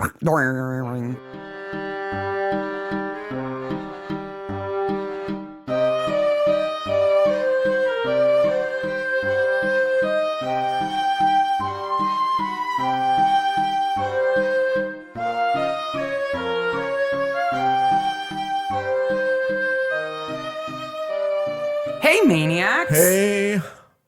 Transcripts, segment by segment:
Hey, Maniacs. Hey,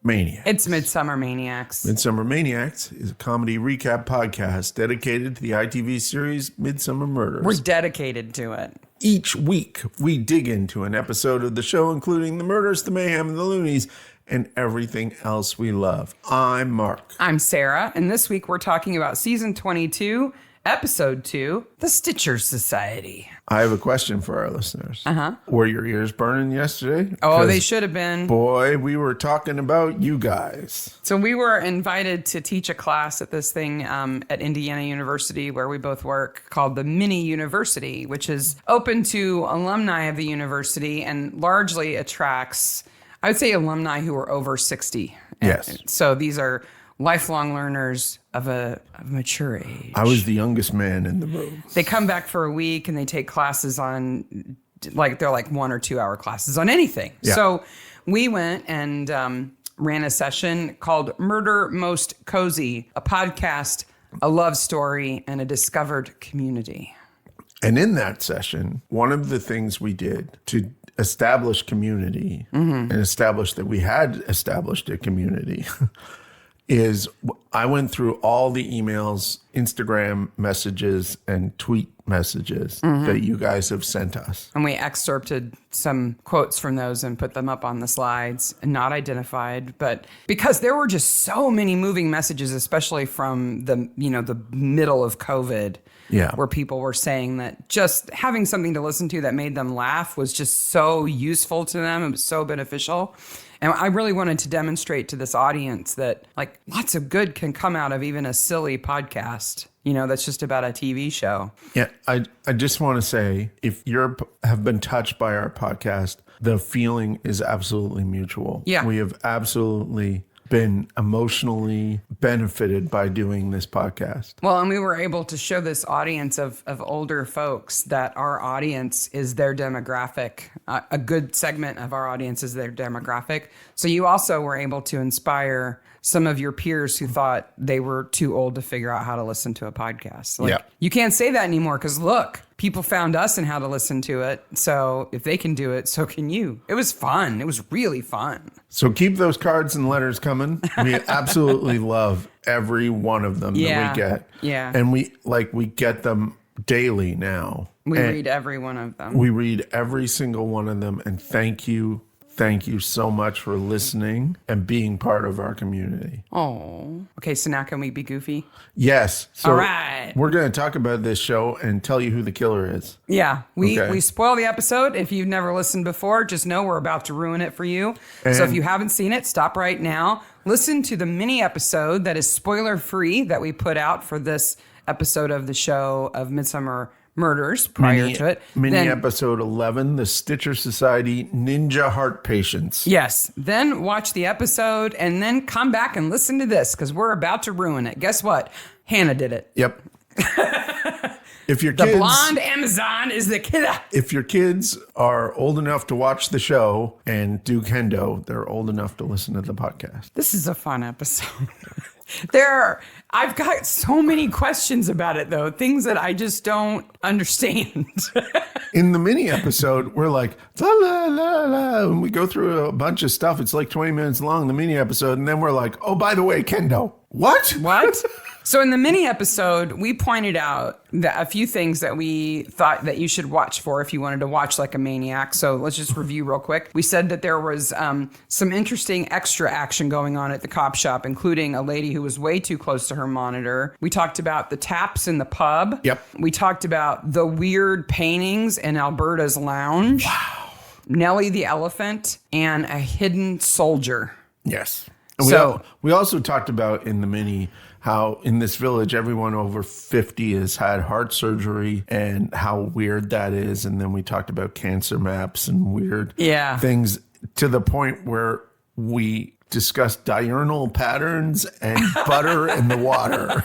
Maniacs. It's Midsomer Maniacs. Midsomer Maniacs is a comedy recap podcast dedicated to the ITV series Midsomer Murders. We're dedicated to it. Each week, we dig into an episode of the show, including the murders, the mayhem, and the loonies, and everything else we love. I'm Mark. I'm Sarah, and this week we're talking about Season 22, Episode 2, The Stitcher Society. I have a question for our listeners. Uh-huh. Were your ears burning yesterday? Oh, they should have been. Boy, we were talking about you guys. So we were invited to teach a class at this thing at Indiana University, where we both work, called the Mini University, which is open to alumni of the university and largely attracts, I would say, alumni who are over 60. Yes. So these are lifelong learners of a mature age. I was the youngest man in the room. They come back for a week and they take classes on, they're like 1 or 2 hour classes on anything. Yeah. So we went and ran a session called Murder Most Cozy, a podcast, a love story, and a discovered community. And in that session, one of the things we did to establish community and establish that we had established a community is I went through all the emails, Instagram messages, and tweet messages that you guys have sent us. And we excerpted some quotes from those and put them up on the slides, not identified, but because there were just so many moving messages, especially from the middle of COVID, where people were saying that just having something to listen to that made them laugh was just so useful to them. It was so beneficial. And I really wanted to demonstrate to this audience that lots of good can come out of even a silly podcast, that's just about a TV show. Yeah, I just want to say, if you have been touched by our podcast, the feeling is absolutely mutual. Yeah. We have absolutely been emotionally benefited by doing this podcast. Well, and we were able to show this audience of older folks that our audience is their demographic. A good segment of our audience is their demographic. So you also were able to inspire some of your peers who thought they were too old to figure out how to listen to a podcast. You can't say that anymore because look, people found us and how to listen to it. So if they can do it, so can you. It was fun. It was really fun. So keep those cards and letters coming. We absolutely love every one of them that we get. Yeah. And we get them daily now. We read every one of them. We read every single one of them. And thank you so much for listening and being part of our community. Oh. Okay, so now can we be goofy? Yes. So all right. We're going to talk about this show and tell you who the killer is. Yeah. We spoil the episode. If you've never listened before, just know we're about to ruin it for you. And so if you haven't seen it, stop right now. Listen to the mini episode that is spoiler free that we put out for this episode of the show of Midsomer Murders prior to it. Episode 11, The Stitcher Society Ninja Heart Patients. Yes. Then watch the episode and then come back and listen to this because we're about to ruin it. Guess what? Hannah did it. Yep. If your the kids, blonde Amazon is the killer. If your kids are old enough to watch the show and do kendo, they're old enough to listen to the podcast. This is a fun episode. I've got so many questions about it, though. Things that I just don't understand. In the mini episode, we're like, la, la, la, la. And we go through a bunch of stuff. It's like 20 minutes long, the mini episode. And then we're like, oh, by the way, kendo. What? So in the mini episode, we pointed out that a few things that we thought that you should watch for if you wanted to watch like a maniac. So let's just review real quick. We said that there was some interesting extra action going on at the cop shop, including a lady who was way too close to her monitor. We talked about the taps in the pub. Yep. We talked about the weird paintings in Alberta's lounge. Wow. Nellie the elephant and a hidden soldier. Yes. And we also talked about in the mini how in this village, everyone over 50 has had heart surgery and how weird that is. And then we talked about cancer maps and weird things to the point where we discussed diurnal patterns and butter in the water.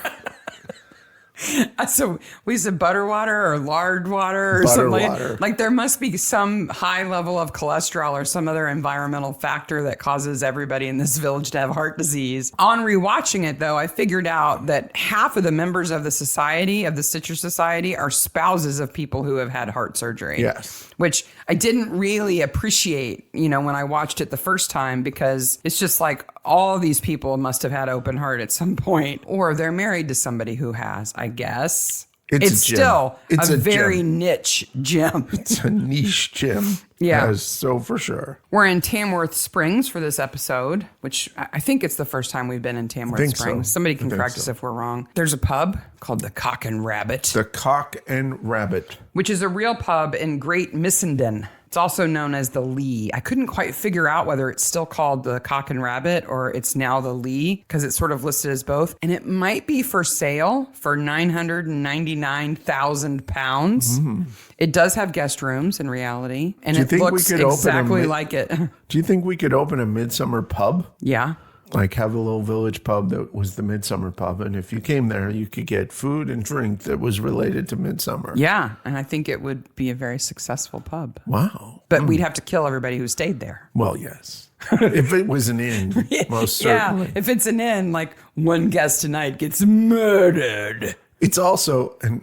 So we said butter water or lard water or Butter something. water. Like there must be some high level of cholesterol or some other environmental factor that causes everybody in this village to have heart disease. On rewatching it, though, I figured out that half of the members of the society, of the Stitcher Society, are spouses of people who have had heart surgery. Yes. Which I didn't really appreciate, when I watched it the first time, because it's just like all these people must have had open heart at some point, or they're married to somebody who has, I guess. It's a gym. still It's a a very gym. niche gym. It's a niche gym. Yeah. Yes, so for sure. We're in Tamworth Springs for this episode, which I think it's the first time we've been in Tamworth think so. Springs. Somebody can I think correct us so. if we're wrong. There's a pub called the Cock and Rabbit, The Cock and Rabbit. which is a real pub in Great Missenden. It's also known as the Lee. I couldn't quite figure out whether it's still called the Cock and Rabbit or it's now the Lee, because it's sort of listed as both. And it might be for sale for £999,000. It does have guest rooms in reality, and Do you it think we looks could open a exactly mi- like it. Do you think we could open a Midsummer pub? Yeah. Like have a little village pub that was the Midsummer pub. And if you came there, you could get food and drink that was related to Midsummer. Yeah, and I think it would be a very successful pub. Wow. But we'd have to kill everybody who stayed there. Well, yes. If it was an inn, most certainly. Yeah, if it's an inn, like one guest tonight gets murdered. It's also, and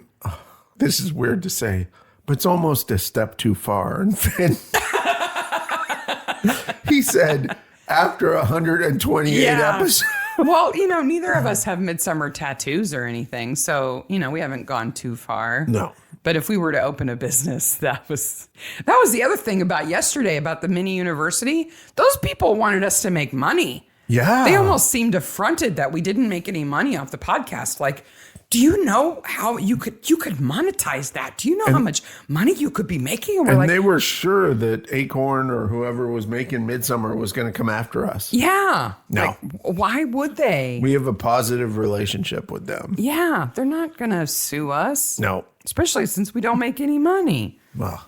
this is weird to say, but it's almost a step too far. And Finn, he said, after 128 Yeah. episodes. Well, neither of us have midsummer tattoos or anything, so, we haven't gone too far. No. But if we were to open a business, that was the other thing about yesterday, about the mini university. Those people wanted us to make money. Yeah. They almost seemed affronted that we didn't make any money off the podcast. Like, do you know how you could monetize that? Do you know how much money you could be making? And we're And like, they were sure that Acorn or whoever was making Midsummer was going to come after us. yeah. No. Like, why would they? We have a positive relationship with them. Yeah, they're not going to sue us. No. Especially since we don't make any money. Well,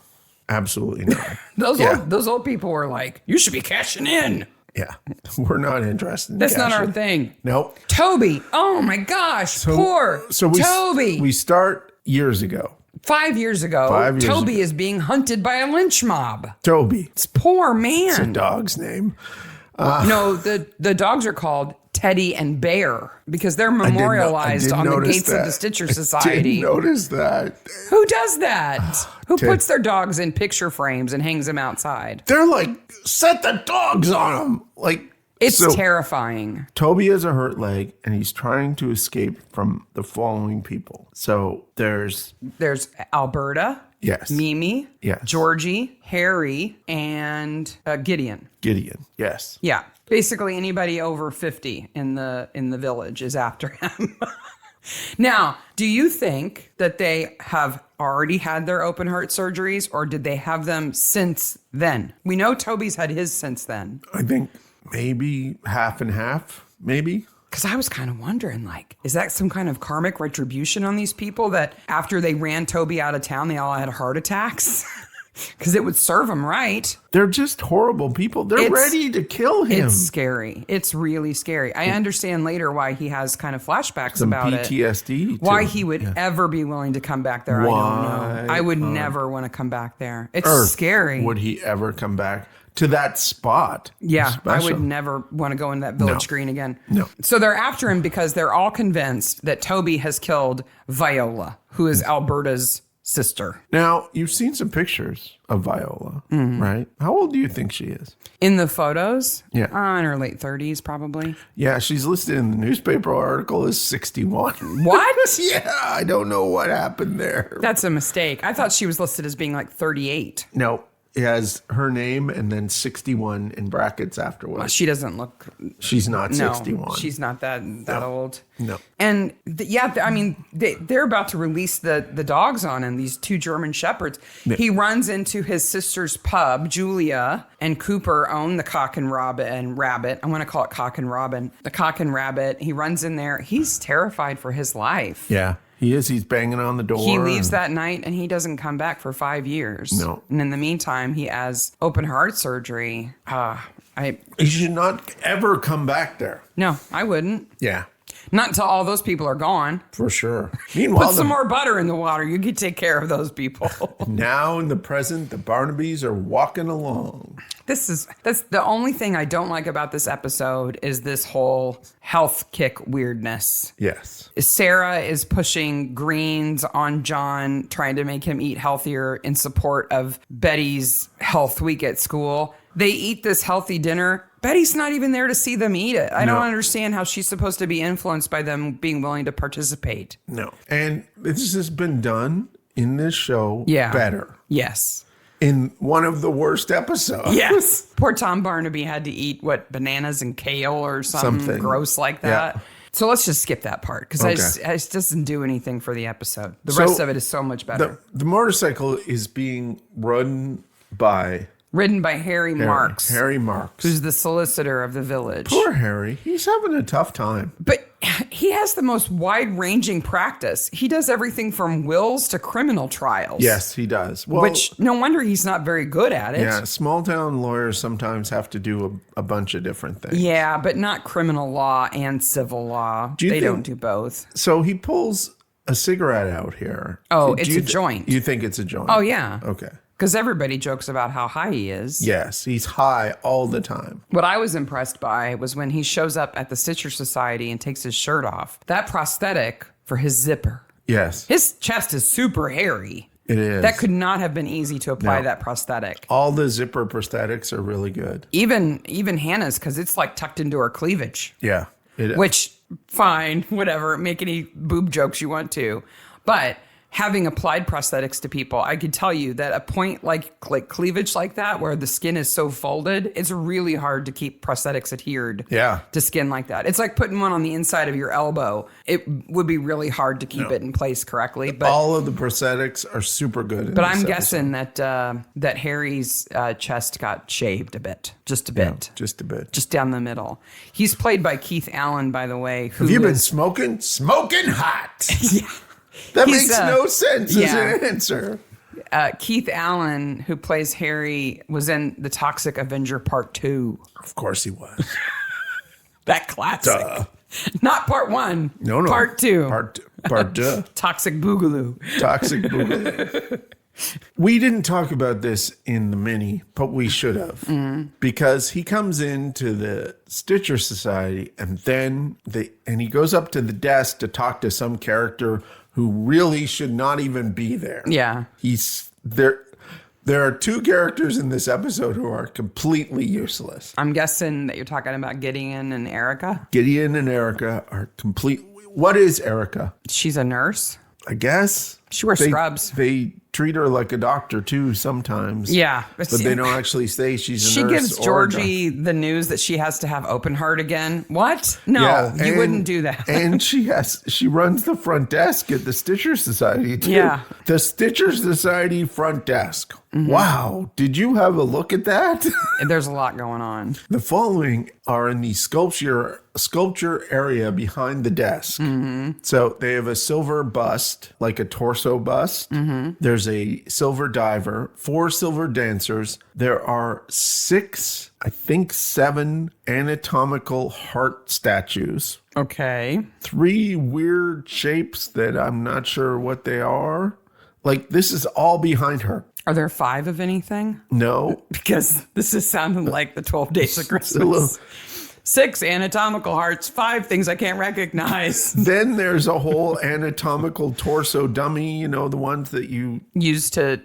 absolutely not. Those old people were like, you should be cashing in. Yeah. We're not interested in That's not our cashing. thing. Nope. Toby. Oh my gosh. Poor Toby. We start years ago. 5 years ago, 5 years Toby ago. is being hunted by a lynch mob. Toby. It's poor It's a man. dog's name. No, the dogs are called Teddy and Bear because they're memorialized on the gates of the Stitcher Society. I didn't notice that. Who does that? Who Ted. puts their dogs in picture frames and hangs them outside? They're like, set the dogs on them. Like, It's so terrifying. Toby has a hurt leg and he's trying to escape from the following people. So there's, There's Alberta, yes, Mimi, Yes. Georgie, Harry, and Gideon. Gideon. Yes. Yeah, basically anybody over 50 in the village is after him. Now, do you think that they have already had their open heart surgeries, or did they have them since then? We know Toby's had his since then. I think maybe half and half, maybe. Because I was kind of wondering, like, is that some kind of karmic retribution on these people that after they ran Toby out of town, they all had heart attacks? Because it would serve them right. They're just horrible people. They're It's- ready to kill him. It's scary. It's really scary. I understand later why he has kind of flashbacks Some about it. PTSD. Why too. he would ever be willing to come back there, I don't know. I would never want to come back there. It's Earth, scary. Would he ever come back to that spot? Yeah, I Especially. would never want to go in that village No. green again. No. So they're after him because they're all convinced that Toby has killed Viola, who is Alberta's sister. Now, you've seen some pictures of Viola, Mm-hmm. right? How old do you think she is? In the photos, Yeah. in her late 30s, probably. Yeah, she's listed in the newspaper article as 61. What? Yeah, I don't know what happened there. That's a mistake. I thought she was listed as being like 38. No, it has her name and then 61 in brackets afterwards. She doesn't look. She's not No, 61. she's not that old. No. And I mean, they're about to release the dogs on him, these two German shepherds. Yeah. He runs into his sister's pub. Julia and Cooper own the Cock and Rabbit. I want to call it Cock and Robin. The Cock and Rabbit. He runs in there. He's terrified for his life. Yeah, he is. He's banging on the door. He leaves that night and he doesn't come back for 5 years. No. And in the meantime, he has open heart surgery. He should not ever come back there. No, I wouldn't. Yeah. Not until all those people are gone. For sure. Meanwhile, Put some more butter in the water. You can take care of those people. now in the present, the Barnabys are walking along. That's the only thing I don't like about this episode is this whole health kick weirdness. Yes. Sarah is pushing greens on John, trying to make him eat healthier in support of Betty's health week at school. They eat this healthy dinner. Betty's not even there to see them eat it. I don't understand how she's supposed to be influenced by them being willing to participate. No. And this has been done in this show better. Yes. In one of the worst episodes. Yes. Poor Tom Barnaby had to eat, bananas and kale or something gross like that. Yeah. So let's just skip that part because it just doesn't do anything for the episode. The rest of it is so much better. The motorcycle is being ridden by Harry Marks. Harry Marks. Who's the solicitor of the village. Poor Harry. He's having a tough time. But he has the most wide-ranging practice. He does everything from wills to criminal trials. Yes, he does. Well, which, no wonder he's not very good at it. Yeah, small-town lawyers sometimes have to do a bunch of different things. Yeah, but not criminal law and civil law. They don't do both. So he pulls a cigarette out here. Oh, it's a joint. You think it's a joint? Oh, yeah. Okay. Because everybody jokes about how high he is. Yes, he's high all the time. What I was impressed by was when he shows up at the Stitcher Society and takes his shirt off. That prosthetic for his zipper. Yes. His chest is super hairy. It is. That could not have been easy to apply that prosthetic. All the zipper prosthetics are really good. Even Hannah's, because it's like tucked into her cleavage. Yeah. Which, fine, whatever. Make any boob jokes you want to. But having applied prosthetics to people, I could tell you that a point like cleavage like that, where the skin is so folded, it's really hard to keep prosthetics adhered to skin like that. It's like putting one on the inside of your elbow. It would be really hard to keep it in place correctly. But all of the prosthetics are super good. But I'm guessing that Harry's chest got shaved a bit, just a bit. Yeah, just a bit. Just down the middle. He's played by Keith Allen, by the way. Have you been smoking? Smoking hot. Yeah. That makes no sense as an answer. Keith Allen, who plays Harry, was in The Toxic Avenger Part 2. Of course he was. That classic. Duh. Not Part 1. No. Part 2. Part 2. Toxic Boogaloo. Toxic Boogaloo. We didn't talk about this in the mini, but we should have. Mm-hmm. Because he comes into the Stitcher Society and then he goes up to the desk to talk to some character who really should not even be there. Yeah. He's there. There are two characters in this episode who are completely useless. I'm guessing that you're talking about Gideon and Erica. Gideon and Erica are complete. What is Erica? She's a nurse. I guess. She wears scrubs. They treat her like a doctor too sometimes. Yeah. But they don't actually say she's a nurse. She gives Georgie the news that she has to have open heart again. What? No, you wouldn't do that. And she runs the front desk at the Stitcher Society too. Yeah. The Stitcher Society front desk. Mm-hmm. Wow. Did you have a look at that? There's a lot going on. The following are in the sculpture area behind the desk. Mm-hmm. So they have a silver bust, like a torso bust. Mm-hmm. There's a silver diver, 4 silver dancers. There are 6, I think 7 anatomical heart statues. Okay. 3 weird shapes that I'm not sure what they are. Like, this is all behind her. Are there 5 of anything? No. Because this is sounding like the 12 Days of Christmas. 6 anatomical hearts, 5 things I can't recognize. Then there's a whole anatomical torso dummy, the ones that you use to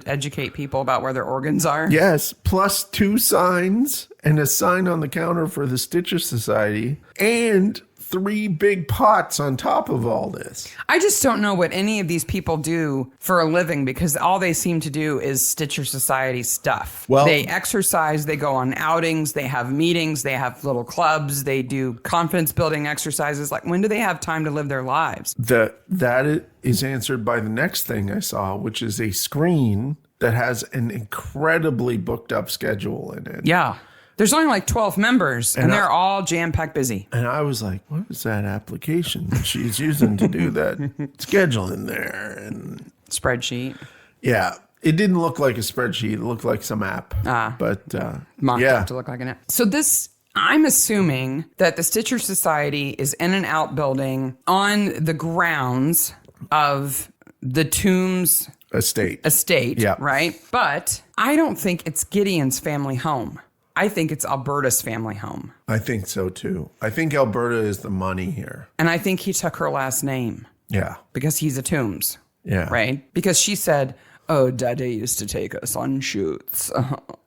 educate people about where their organs are. Yes, plus 2 signs and a sign on the counter for the Stitcher Society and 3 big pots on top of all this. I just don't know what any of these people do for a living because all they seem to do is Stitcher Society stuff. Well, they exercise, they go on outings, they have meetings, they have little clubs, they do confidence building exercises. Like, when do they have time to live their lives? That is answered by the next thing I saw, which is a screen that has an incredibly booked up schedule in it. Yeah. There's only like 12 members, and they're all jam-packed busy. And I was like, what is that application that she's using to do that scheduling there? And spreadsheet. Yeah. It didn't look like a spreadsheet. It looked like some app. Mocked up to look like an app. So this I'm assuming that the Stitcher Society is in an outbuilding on the grounds of the Tombs estate, yeah. Right? But I don't think it's Gideon's family home. I think it's Alberta's family home. I think so too. I think Alberta is the money here. And I think he took her last name. Yeah. Because he's a Tombs. Yeah. Right? Because she said, oh, Daddy used to take us on shoots.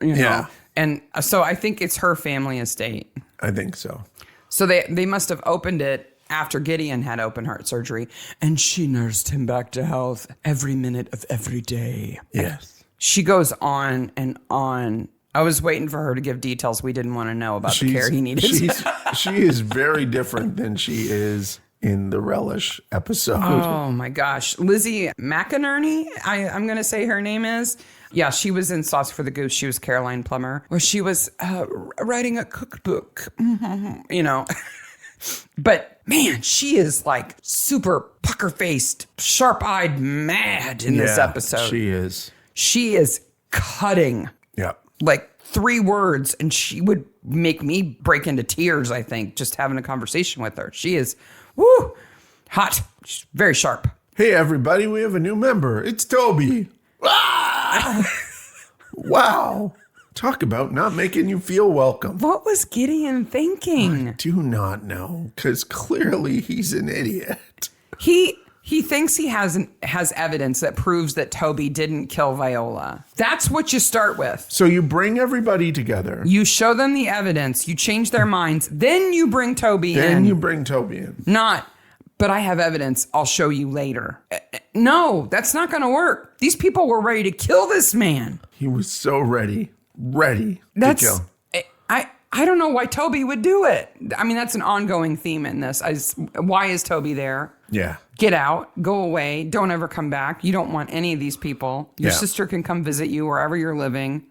You know? Yeah. And so I think it's her family estate. I think so. So they must have opened it after Gideon had open heart surgery, and she nursed him back to health every minute of every day. Yes. She goes on and on. I was waiting for her to give details we didn't want to know about the care he needed. She is very different than she is in the Relish episode. Oh my gosh. Lizzie McInerney, I'm going to say her name is. Yeah, she was in Sauce for the Goose. She was Caroline Plummer, where she was writing a cookbook, you know. But man, she is like super pucker-faced, sharp-eyed mad in this episode. She is. She is cutting. Yeah. Like 3 words, and she would make me break into tears, I think, just having a conversation with her. She is, woo, hot. She's very sharp. Hey, everybody, we have a new member. It's Toby. Ah! Wow. Talk about not making you feel welcome. What was Gideon thinking? I do not know, because clearly he's an idiot. He thinks he has evidence that proves that Toby didn't kill Viola. That's what you start with. So you bring everybody together. You show them the evidence. You change their minds. Then you bring Toby in. Then you bring Toby in. Not, but I have evidence. I'll show you later. No, that's not going to work. These people were ready to kill this man. He was so ready to kill. I don't know why Toby would do it. I mean, that's an ongoing theme in this. Why is Toby there? Yeah. Get out, go away, don't ever come back. You don't want any of these people. Your sister can come visit you wherever you're living.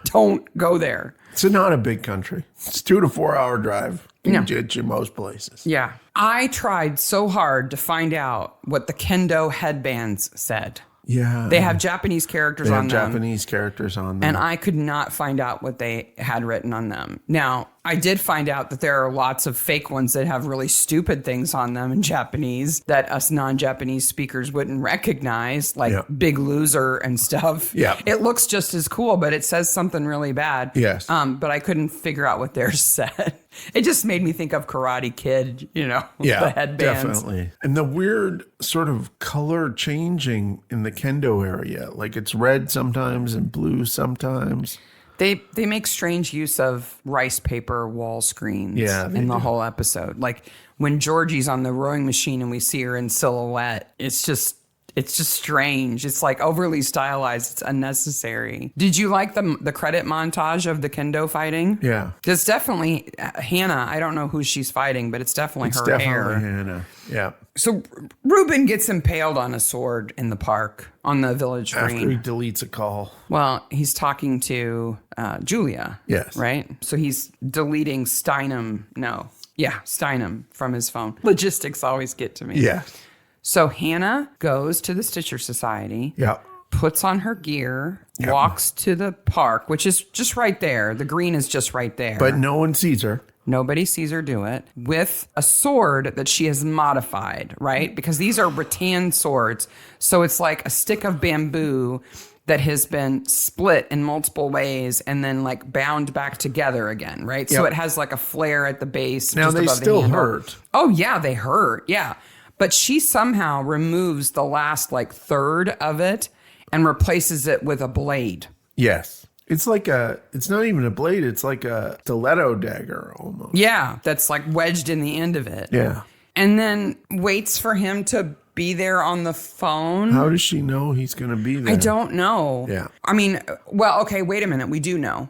Don't go there. It's not a big country. It's 2 to 4 hour drive. You get you most places. Yeah. I tried so hard to find out what the kendo headbands said. Yeah. They have Japanese characters on them. Japanese characters on them. And I could not find out what they had written on them. Now, I did find out that there are lots of fake ones that have really stupid things on them in Japanese that us non-Japanese speakers wouldn't recognize, like Big Loser and stuff. Yeah. It looks just as cool, but it says something really bad. Yes. But I couldn't figure out what theirs said. It just made me think of Karate Kid, you know, yeah, the headbands. Definitely. And the weird sort of color changing in the kendo area. Like it's red sometimes and blue sometimes. They make strange use of rice paper wall screens in the whole episode. Like when Georgie's on the rowing machine and we see her in silhouette, it's just strange. It's like overly stylized. It's unnecessary. Did you like the credit montage of the kendo fighting? Yeah. It's definitely Hannah. I don't know who she's fighting, but it's definitely her hair. Hannah. Yeah. So Reuben gets impaled on a sword in the park on the village green. After he deletes a call. Well, he's talking to Julia. Yes. Right? So he's deleting Steinem from his phone. Logistics always get to me. Yeah. So Hannah goes to the Stitcher Society. Yeah. Puts on her gear, walks to the park, which is just right there. The green is just right there. But no one sees her. Nobody sees her do it with a sword that she has modified, right? Because these are rattan swords. So it's like a stick of bamboo that has been split in multiple ways and then like bound back together again, right? Yep. So it has like a flare at the base. Now they still hurt. Oh yeah, they hurt. Yeah. But she somehow removes the last like third of it and replaces it with a blade. Yes. It's not even a blade. It's like a stiletto dagger almost. Yeah. That's like wedged in the end of it. Yeah. And then waits for him to be there on the phone. How does she know he's going to be there? I don't know. Yeah. I mean, well, okay, wait a minute. We do know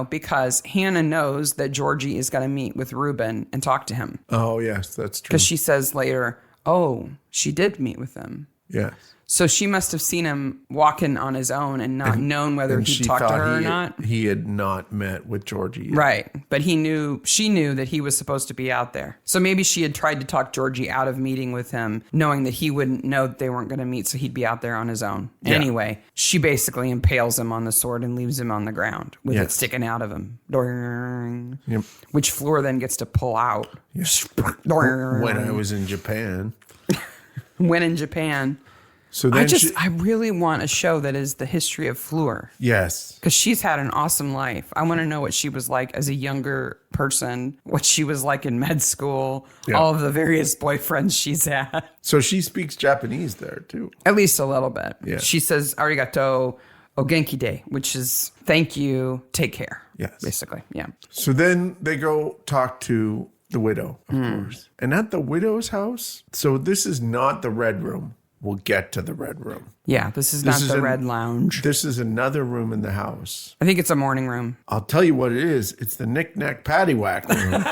because Hannah knows that Georgie is going to meet with Reuben and talk to him. Oh, yes, that's true. Because she says later, oh, she did meet with him. Yes. So she must have seen him walking on his own and not known whether he talked to her or not. He had not met with Georgie yet. Right. But she knew that he was supposed to be out there. So maybe she had tried to talk Georgie out of meeting with him, knowing that he wouldn't know that they weren't going to meet, so he'd be out there on his own. Yeah. Anyway, she basically impales him on the sword and leaves him on the ground with it sticking out of him. Yep. Which Fleur then gets to pull out. Yes. When I was in Japan. When in Japan. So then I really want a show that is the history of Fleur. Yes. Because she's had an awesome life. I want to know what she was like as a younger person, what she was like in med school, all of the various boyfriends she's had. So she speaks Japanese there too. At least a little bit. Yeah. She says arigato o genki de, which is thank you, take care. Yes. Basically. Yeah. So then they go talk to the widow, of course. And at the widow's house, so this is not the red room. We'll get to the red room. Yeah, this is not the red lounge. This is another room in the house. I think it's a morning room. I'll tell you what it is. It's the knick-knack paddywhack room.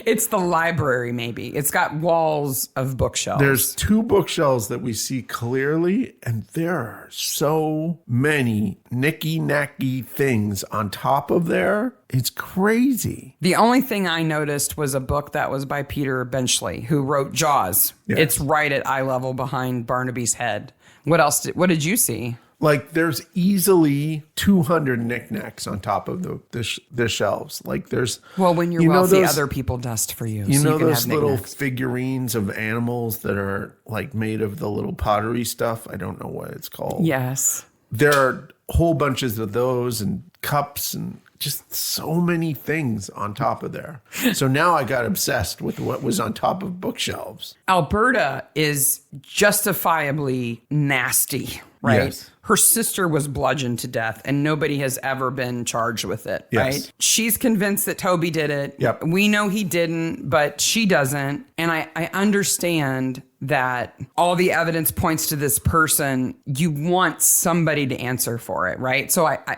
It's the library, maybe. It's got walls of bookshelves. There's 2 bookshelves that we see clearly, and there are so many nicky-nacky things on top of there. It's crazy. The only thing I noticed was a book that was by Peter Benchley, who wrote Jaws. Yes. It's right at eye level behind Barnaby's head. What did you see? Like there's easily 200 knickknacks on top of the shelves. Like there's when you're wealthy, other people dust for you. You know those little figurines of animals that are like made of the little pottery stuff. I don't know what it's called. Yes, there are whole bunches of those and cups and just so many things on top of there. So now I got obsessed with what was on top of bookshelves. Alberta is justifiably nasty, right? Yes. Her sister was bludgeoned to death and nobody has ever been charged with it, yes. right? She's convinced that Toby did it. Yep. We know he didn't, but she doesn't. And I understand that all the evidence points to this person. You want somebody to answer for it, right? So I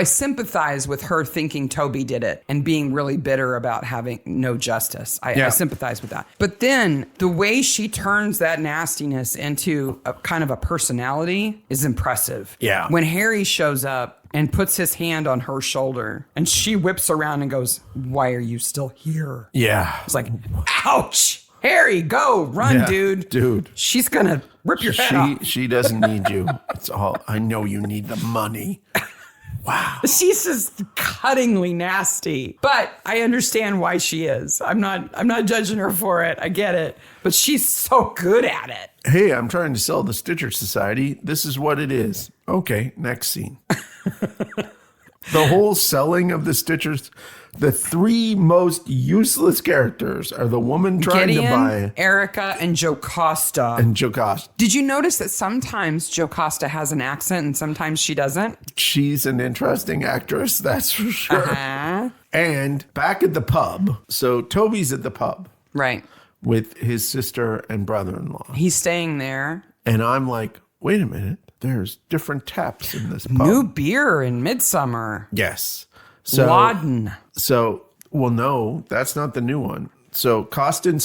sympathize with her thinking Toby did it and being really bitter about having no justice. I sympathize with that. But then the way she turns that nastiness into a kind of a personality is impressive. Yeah. When Harry shows up and puts his hand on her shoulder and she whips around and goes, "Why are you still here?" Yeah. It's like, ouch. Harry, go, run, dude. She's gonna rip your head off. She doesn't need you. It's all. I know you need the money. Wow. She's just cuttingly nasty, but I understand why she is. I'm not judging her for it. I get it, but she's so good at it. Hey, I'm trying to sell the Stitcher Society. This is what it is. Okay, next scene. The whole selling of the Stitchers. The 3 most useless characters are the woman trying Gideon, to buy Erica, and Jocasta. Did you notice that sometimes Jocasta has an accent and sometimes she doesn't? She's an interesting actress, that's for sure. Uh-huh. And back at the pub. So Toby's at the pub. Right. With his sister and brother-in-law. He's staying there. And I'm like, wait a minute. There's different taps in this pub. New beer in Midsomer. Yes. Laden. No, that's not the new one. So Costin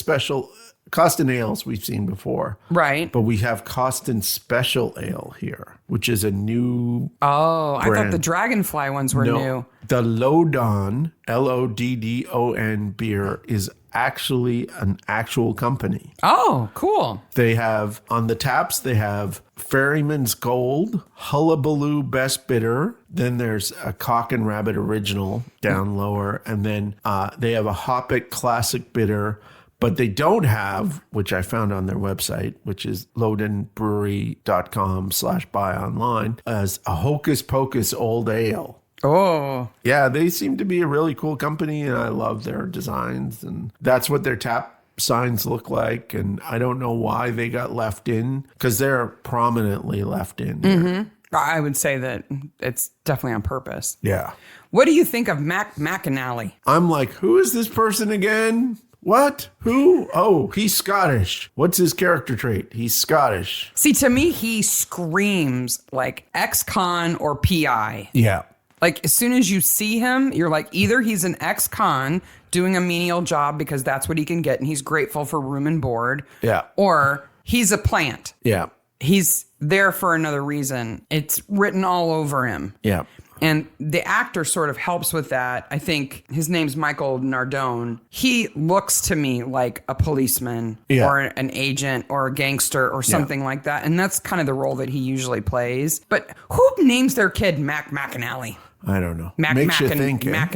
Ales we've seen before. Right. But we have Costin Special Ale here, which is a new brand. I thought the Dragonfly ones were new. The Loddon, Loddon beer is actually an actual company. Oh, cool. They have, on the taps, they have Ferryman's Gold, Hullabaloo Best Bitter. Then there's a Cock and Rabbit Original down lower. And then they have a Hoppet Classic Bitter. But they don't have, which I found on their website, which is lodenbrewery.com/buy online, as a Hocus Pocus Old Ale. Oh. Yeah, they seem to be a really cool company, and I love their designs. And that's what their tap signs look like. And I don't know why they got left in, because they're prominently left in. Mm-hmm. I would say that it's definitely on purpose. Yeah. What do you think of McAnally? I'm like, who is this person again? What? Who? Oh, he's Scottish. What's his character trait? He's Scottish. See, to me, he screams like ex-con or PI. Yeah. Like, as soon as you see him, you're like, either he's an ex-con doing a menial job because that's what he can get and he's grateful for room and board. Yeah. Or he's a plant. Yeah. He's there for another reason. It's written all over him. Yeah. And the actor sort of helps with that. I think his name's Michael Nardone. He looks to me like a policeman or an agent or a gangster or something like that. And that's kind of the role that he usually plays. But who names their kid Mac McAnally? I don't know. Makes you think, eh? Mac.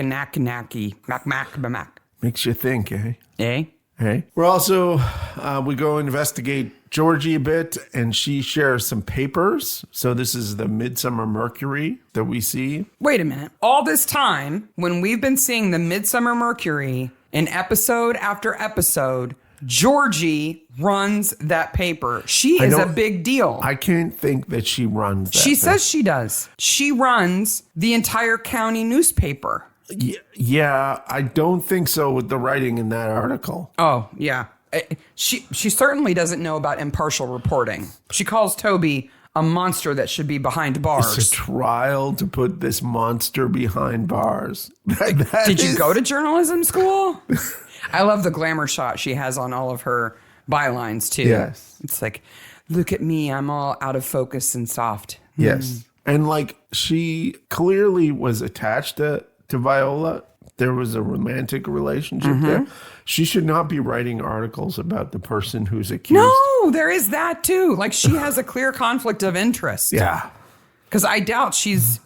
Makes you think, eh? Eh? Hey. We're also, we go investigate Georgie a bit, and she shares some papers. So this is the Midsomer Mercury that we see. Wait a minute. All this time, when we've been seeing the Midsomer Mercury in episode after episode, Georgie runs that paper. She is a big deal. I can't think that she runs that. She says she does. She runs the entire county newspaper. Yeah, I don't think so with the writing in that article. Oh, yeah. She certainly doesn't know about impartial reporting. She calls Toby a monster that should be behind bars. It's a trial to put this monster behind bars. Did you go to journalism school? I love the glamour shot she has on all of her bylines, too. Yes. It's like, look at me, I'm all out of focus and soft. Yes. And like, she clearly was attached to Viola. There was a romantic relationship there. She should not be writing articles about the person who's accused. No, there is that too. Like, she has a clear conflict of interest. Yeah. Because I doubt she's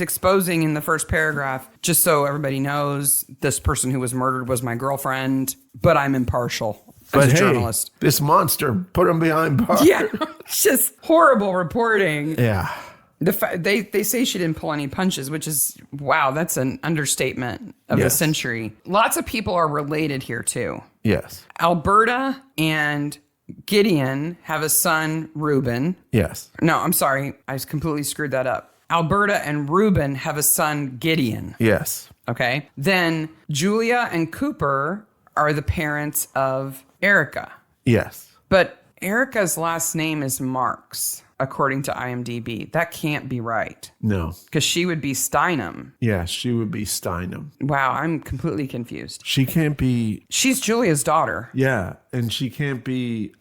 exposing in the first paragraph, just so everybody knows, this person who was murdered was my girlfriend, but I'm impartial as a journalist. This monster, put him behind bars. Yeah, it's just horrible reporting. Yeah. They say she didn't pull any punches, which is, wow, that's an understatement of the century. Lots of people are related here, too. Yes. Alberta and Gideon have a son, Reuben. Yes. No, I'm sorry. I completely screwed that up. Alberta and Reuben have a son, Gideon. Yes. Okay. Then Julia and Cooper are the parents of Erica. Yes. But Erica's last name is Marks, according to IMDb. That can't be right. No. Because she would be Steinem. Yeah, she would be Steinem. Wow, I'm completely confused. She can't be... She's Julia's daughter. Yeah, and she can't be,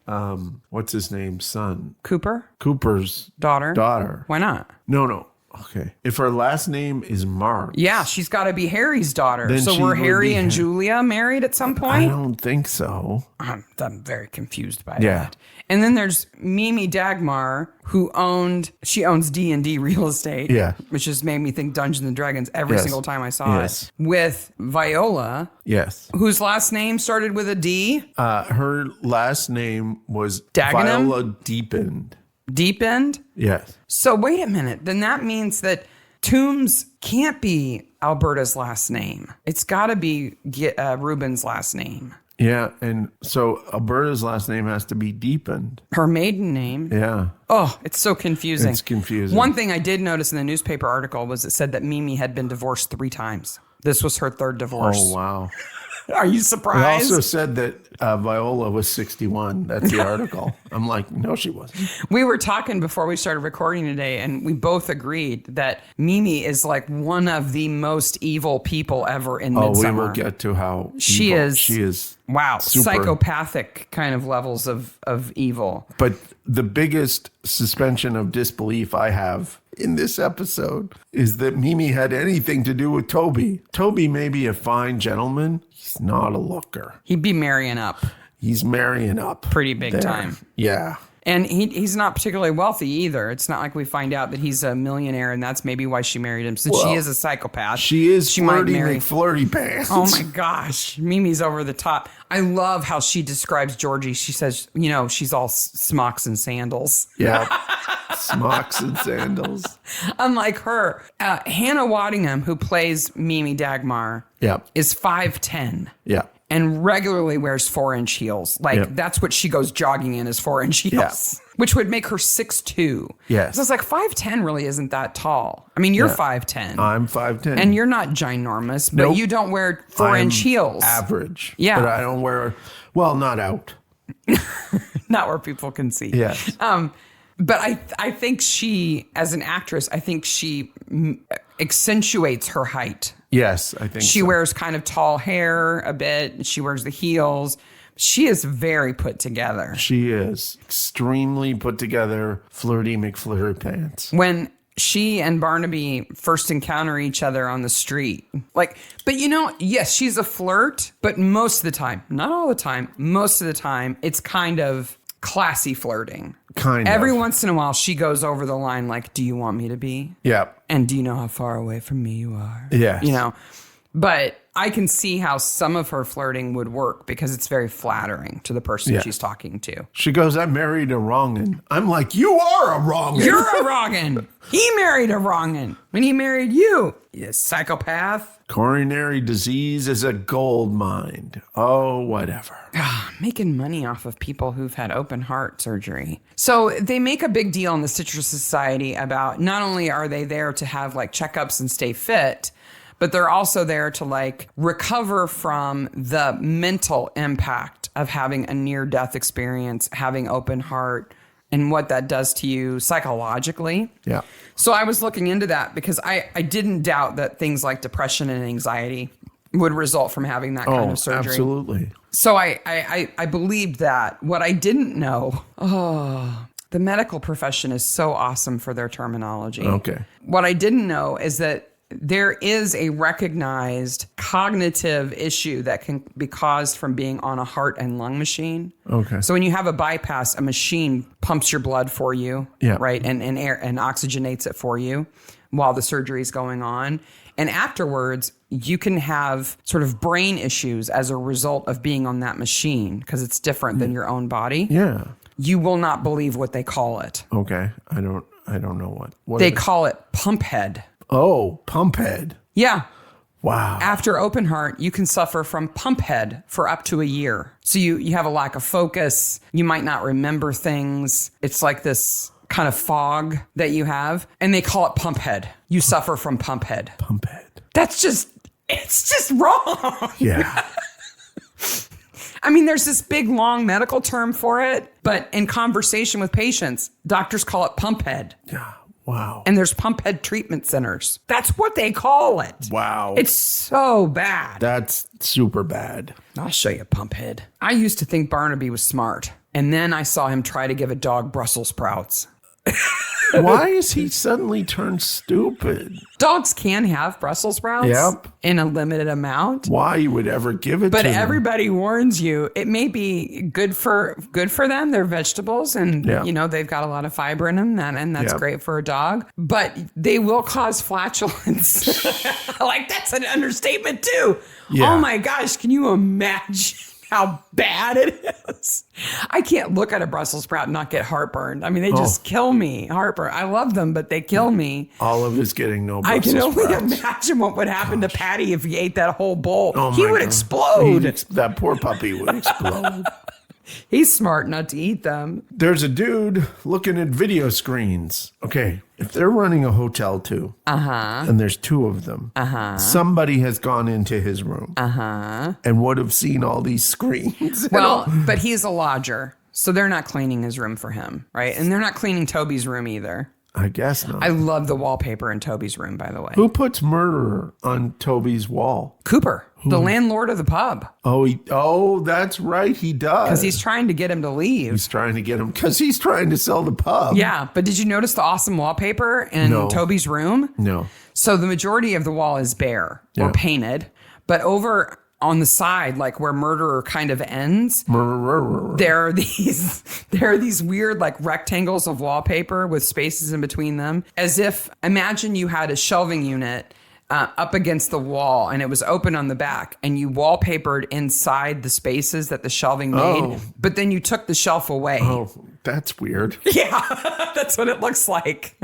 what's his name, son? Cooper? Cooper's daughter. Why not? No. Okay. If her last name is Mark. Yeah, she's got to be Harry's daughter. Then so were Harry and Julia married at some point? I don't think so. I'm very confused by that. And then there's Mimi Dagmar, who owns D&D real estate. Yeah. Which just made me think Dungeons and Dragons every single time I saw it. With Viola. Yes. Whose last name started with a D. Her last name was Dagenham? Viola Deepend. Deepend? Yes. So wait a minute. Then that means that Toombs can't be Alberta's last name. It's got to be Reuben's last name. Yeah, and so Alberta's last name has to be Deepend. Her maiden name. Yeah. Oh, it's so confusing. It's confusing. One thing I did notice in the newspaper article was it said that Mimi had been divorced 3 times. This was her 3rd divorce. Oh, wow. Are you surprised? It also said that Viola was 61. That's the article. I'm like, no, she wasn't. We were talking before we started recording today, and we both agreed that Mimi is like one of the most evil people ever in Midsomer. Oh, we will get to how she evil. is. She is. Wow, super. Psychopathic kind of levels of evil. But the biggest suspension of disbelief I have in this episode is that Mimi had anything to do with Toby. Toby may be a fine gentleman. He's not a looker. He'd be marrying up. He's marrying up. Pretty big there. time. Yeah. And he's not particularly wealthy either. It's not like we find out that he's a millionaire and that's maybe why she married him. Since she is a psychopath. She Flirty McFlirty pants. Oh my gosh. Mimi's over the top. I love how she describes Georgie. She says, she's all smocks and sandals. Yeah. Smocks and sandals. Unlike her, Hannah Waddingham, who plays Mimi Dagmar, is 5'10". Yeah. And regularly wears 4-inch heels. That's what she goes jogging in is 4-inch heels, which would make her 6'2". Yes. So it's like 5'10" really isn't that tall. I mean, you're 5'10". I'm 5'10". And you're not ginormous, but you don't wear 4-inch heels. Average. Yeah. But I don't wear, not out. Not where people can see. Yes. But I think she, as an actress, she accentuates her height. Yes, I think she wears kind of tall hair a bit. She wears the heels. She is very put together. She is extremely put together, flirty McFlirty pants. When she and Barnaby first encounter each other on the street. But yes, she's a flirt, but most of the time, not all the time, most of the time, it's kind of classy flirting. Every once in a while, she goes over the line like, do you want me to be? Yeah. And do you know how far away from me you are? Yes. But I can see how some of her flirting would work because it's very flattering to the person she's talking to. She goes, I married a wrong'un. I'm like, you are a wrong'un. You're a wrong'un. He married a wrong'un when he married you, you psychopath. Coronary disease is a gold mine. Oh, whatever. Making money off of people who've had open heart surgery. So they make a big deal in the Citrus Society about not only are they there to have checkups and stay fit, but they're also there to recover from the mental impact of having a near-death experience, having open heart, and what that does to you psychologically. Yeah. So I was looking into that because I didn't doubt that things like depression and anxiety would result from having that kind of surgery. Absolutely. So I believed that. What I didn't know, the medical profession is so awesome for their terminology. Okay. What I didn't know is that there is a recognized cognitive issue that can be caused from being on a heart and lung machine. Okay. So when you have a bypass, a machine pumps your blood for you, right? And air and oxygenates it for you while the surgery is going on. And afterwards, you can have sort of brain issues as a result of being on that machine because it's different than your own body. Yeah. You will not believe what they call it. Okay. I don't know what they call it pump head. Oh, pump head. Yeah. Wow. After open heart, you can suffer from pump head for up to a year. So you have a lack of focus. You might not remember things. It's like this kind of fog that you have. And they call it pump head. You suffer from pump head. Pump head. It's just wrong. Yeah. I mean, there's this big, long medical term for it. But in conversation with patients, doctors call it pump head. Yeah. Wow. And there's pump head treatment centers. That's what they call it. Wow. It's so bad. That's super bad. I'll show you pump head. I used to think Barnaby was smart. And then I saw him try to give a dog Brussels sprouts. Why is he suddenly turned stupid? Dogs can have Brussels sprouts in a limited amount. Why you would ever give it to them? But everybody warns you, it may be good for them. They're vegetables and, they've got a lot of fiber in them and that's great for a dog. But they will cause flatulence. That's an understatement too. Yeah. Oh my gosh, can you imagine how bad it is? I can't look at a Brussels sprout and not get heartburn. I mean, they just kill me. Heartburn. I love them, but they kill me. Olive is getting no Brussels sprouts. I can only sprouts. imagine what would happen to Patty if he ate that whole bowl. Oh he would explode. That poor puppy would explode. He's smart not to eat them. There's a dude looking at video screens. Okay, if they're running a hotel too, and there's two of them, somebody has gone into his room and would have seen all these screens. Well, but he's a lodger, so they're not cleaning his room for him, right? And they're not cleaning Toby's room either. I guess not. I love the wallpaper in Toby's room, by the way. Who puts murderer on Toby's wall? Cooper, the landlord of the pub. Oh, that's right. He does. Because he's trying to get him to leave. He's trying to get him because he's trying to sell the pub. Yeah, but did you notice the awesome wallpaper in Toby's room? No. So the majority of the wall is bare or painted, but over on the side, where murderer kind of ends, there are these weird rectangles of wallpaper with spaces in between them, as if imagine you had a shelving unit up against the wall and it was open on the back and you wallpapered inside the spaces that the shelving made, but then you took the shelf away. Oh, that's weird. Yeah, that's what it looks like.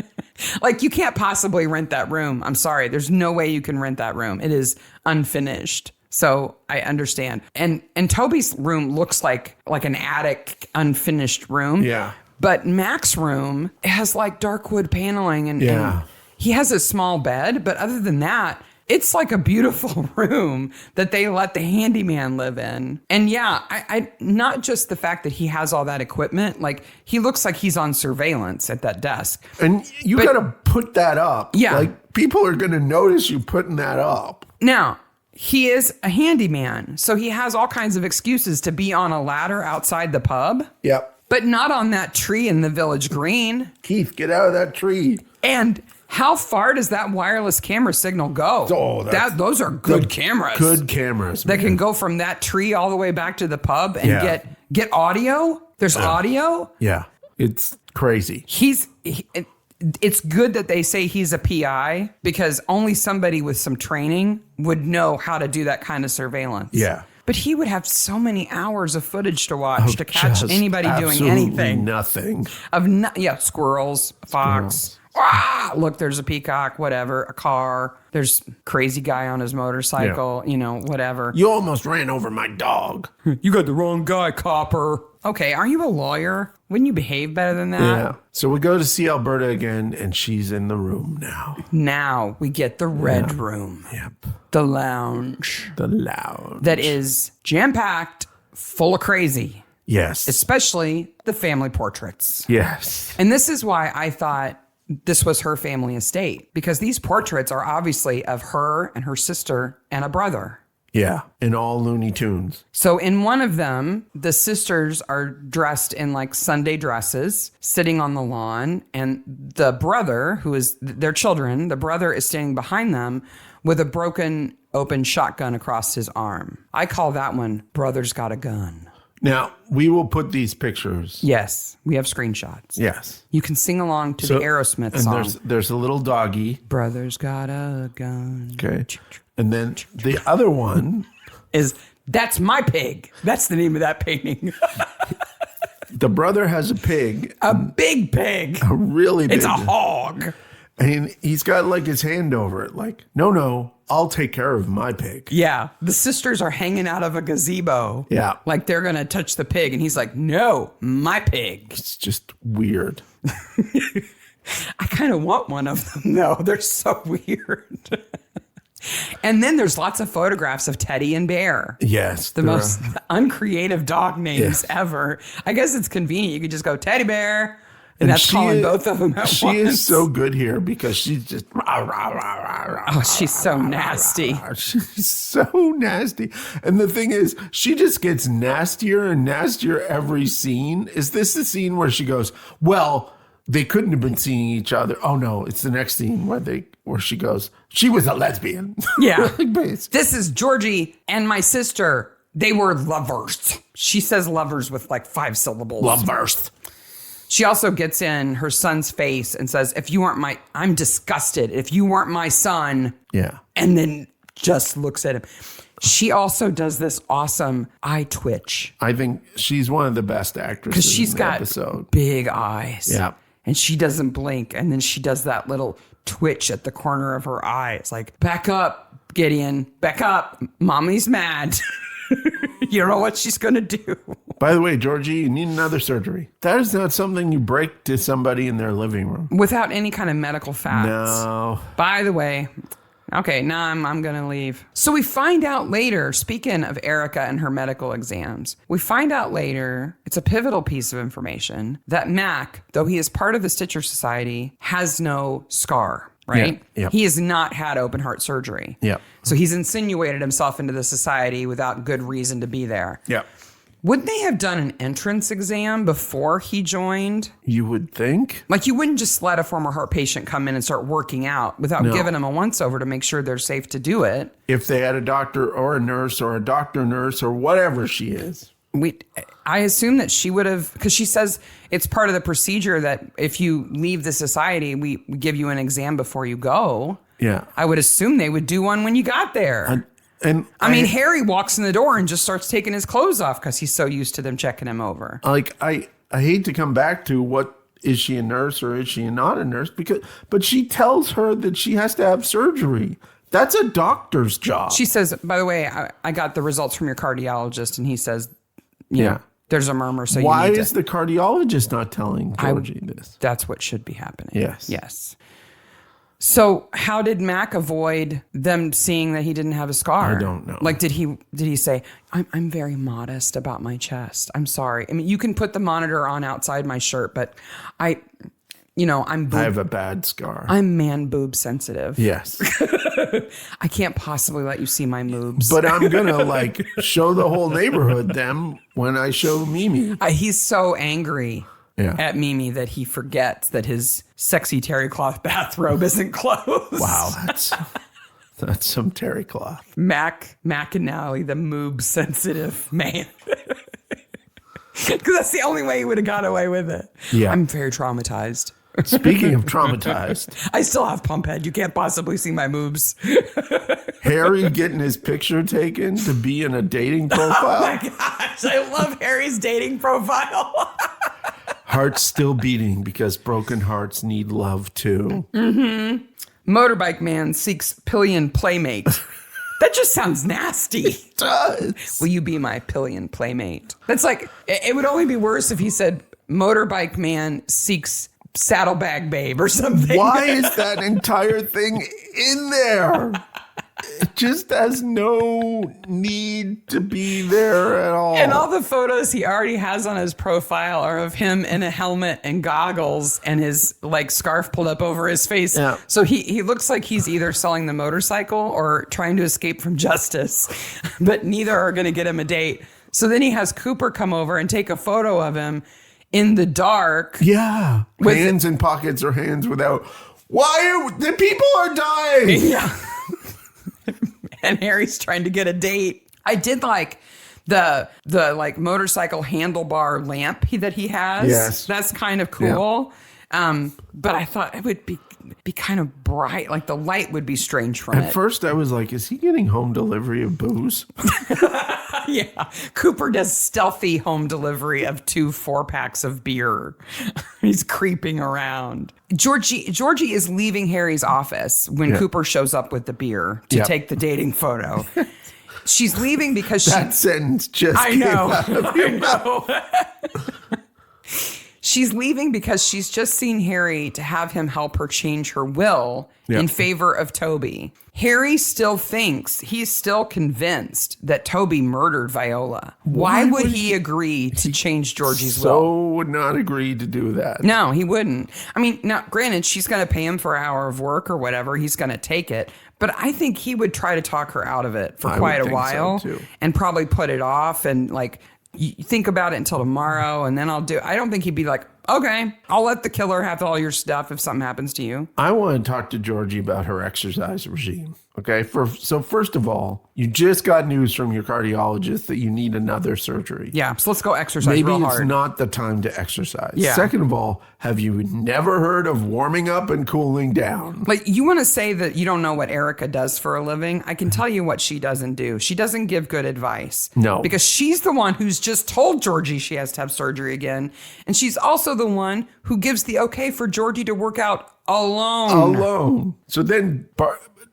You can't possibly rent that room. I'm sorry. There's no way you can rent that room. It is unfinished. So I understand. And Toby's room looks like an attic, unfinished room. Yeah. But Mac's room has dark wood paneling and he has a small bed. But other than that, it's a beautiful room that they let the handyman live in. And I not just the fact that he has all that equipment, he looks like he's on surveillance at that desk. And you got to put that up. Yeah. People are going to notice you putting that up. Now, he is a handyman. So he has all kinds of excuses to be on a ladder outside the pub. Yep. But not on that tree in the village green. Keith, get out of that tree. And how far does that wireless camera signal go? Oh, those are good cameras. Good cameras. That can go from that tree all the way back to the pub and get audio. There's audio. Yeah. It's crazy. It's good that they say he's a PI because only somebody with some training would know how to do that kind of surveillance. Yeah. But he would have so many hours of footage to watch to catch anybody doing anything. Nothing. Squirrels, fox. Look, there's a peacock, whatever, a car. There's crazy guy on his motorcycle, whatever. You almost ran over my dog. You got the wrong guy, copper. Okay, are you a lawyer? Wouldn't you behave better than that? Yeah. So we go to see Alberta again, and she's in the room now. Now we get the red room. Yep. The lounge. The lounge. That is jam-packed, full of crazy. Yes. Especially the family portraits. Yes. And this is why I thought this was her family estate, because these portraits are obviously of her and her sister and a brother. Yeah, in all Looney Tunes. So in one of them, the sisters are dressed in like Sunday dresses, sitting on the lawn, and the brother, who is their children, the brother is standing behind them with a broken open shotgun across his arm. I call that one Brother's Got a Gun. Now, we will put these pictures. Yes, we have screenshots. Yes. You can sing along to the Aerosmith song. And there's a little doggy. Brother's got a gun. Okay. And then the other one That's My Pig. That's the name of that painting. The brother has a pig. A big pig. A really big. It's a hog. And he's got like his hand over it. Like, no, I'll take care of my pig. Yeah. The sisters are hanging out of a gazebo. Yeah. Like they're going to touch the pig. And he's like, no, my pig. It's just weird. I kind of want one of them, though. They're so weird. And then there's lots of photographs of Teddy and Bear. Yes. The most uncreative dog names ever. I guess it's convenient. You could just go Teddy Bear. And that's calling both of them at once. She is so good here because she's just... Oh, she's so nasty. She's so nasty. And the thing is, she just gets nastier and nastier every scene. Is this the scene where she goes, well... They couldn't have been seeing each other. Oh no, it's the next scene where she goes, she was a lesbian. Yeah. This is Georgie and my sister. They were lovers. She says lovers with like 5 syllables. Lovers. She also gets in her son's face and says, I'm disgusted. If you weren't my son. Yeah. And then just looks at him. She also does this awesome eye twitch. I think she's one of the best actresses because she's got episode. Big eyes. Yeah. And she doesn't blink. And then she does that little twitch at the corner of her eye. It's like, back up, Gideon. Back up. Mommy's mad. You don't know what she's going to do. By the way, Georgie, you need another surgery. That is not something you break to somebody in their living room. Without any kind of medical facts. No. By the way... Okay, now I'm going to leave. So we find out later, speaking of Erica and her medical exams, we find out later, it's a pivotal piece of information, that Mac, though he is part of the Stitcher Society, has no scar, right? Yeah, yep. He has not had open heart surgery. Yeah. So he's insinuated himself into the society without good reason to be there. Yeah. Wouldn't they have done an entrance exam before he joined? You would think. Like, you wouldn't just let a former heart patient come in and start working out without giving them a once-over to make sure they're safe to do it. If they had a doctor or a nurse or a doctor nurse or whatever she is. I assume that she would have, because she says it's part of the procedure that if you leave the society, we give you an exam before you go. Yeah. I would assume they would do one when you got there. And I mean, Harry walks in the door and just starts taking his clothes off because he's so used to them checking him over. Like, I hate to come back to what, is she a nurse or is she not a nurse? But she tells her that she has to have surgery. That's a doctor's job. She says, by the way, I got the results from your cardiologist, and he says, you know, there's a murmur. So why is the cardiologist not telling Georgie this? That's what should be happening. Yes. Yes. So how did Mac avoid them seeing that he didn't have a scar? I don't know. Like, did he say, I'm very modest about my chest. I'm sorry. I mean, you can put the monitor on outside my shirt, but I have a bad scar. I'm man boob sensitive. Yes. I can't possibly let you see my moobs. But I'm going to show the whole neighborhood them when I show Mimi. He's so angry Yeah. at Mimi that he forgets that his sexy terry cloth bathrobe isn't closed. Wow, that's some terry cloth. McAnally, the moob sensitive man. Because that's the only way he would have got away with it. Yeah. I'm very traumatized. Speaking of traumatized, I still have pump head. You can't possibly see my moobs. Harry getting his picture taken to be in a dating profile. Oh my gosh, I love Harry's dating profile. Hearts still beating because broken hearts need love too. Motorbike man seeks pillion playmate. That just sounds nasty. It does. Will you be my pillion playmate? That's like, it would only be worse if he said motorbike man seeks saddlebag babe or something. Why is that entire thing in there? It just has no need to be there at all. And all the photos he already has on his profile are of him in a helmet and goggles and his scarf pulled up over his face. Yeah. So he looks like he's either selling the motorcycle or trying to escape from justice, but neither are going to get him a date. So then he has Cooper come over and take a photo of him in the dark. Yeah. Hands in pockets or hands without. Why the people are dying? Yeah. And Harry's trying to get a date. I did like the motorcycle handlebar lamp that he has. Yes. That's kind of cool. Yeah. But I thought it would be kind of bright. Like the light would be strange from it. At first I was like, is he getting home delivery of booze? Yeah. Cooper does stealthy home delivery of 2 4-packs of beer. He's creeping around. Georgie is leaving Harry's office when Cooper shows up with the beer to take the dating photo. She's leaving because that sentence just came out of your mouth. She's leaving because she's just seen Harry to have him help her change her will in favor of Toby. Harry still thinks, he's still convinced that Toby murdered Viola. Why would he agree to change Georgie's will? So would not agree to do that. No, he wouldn't. I mean, now, granted, she's going to pay him for an hour of work or whatever. He's going to take it. But I think he would try to talk her out of it for quite a while and probably put it off and you think about it until tomorrow and then I'll do it. I don't think he'd be like, okay, I'll let the killer have all your stuff if something happens to you. I want to talk to Georgie about her exercise regime. Okay. So first of all, you just got news from your cardiologist that you need another surgery. Yeah. So let's go exercise Maybe real it's hard. not the time to exercise. Yeah. Second of all, have you never heard of warming up and cooling down? You want to say that you don't know what Erica does for a living? I can tell you what she doesn't do. She doesn't give good advice. No. Because she's the one who's just told Georgie she has to have surgery again. And she's also the one who gives the okay for Georgie to work out alone. So then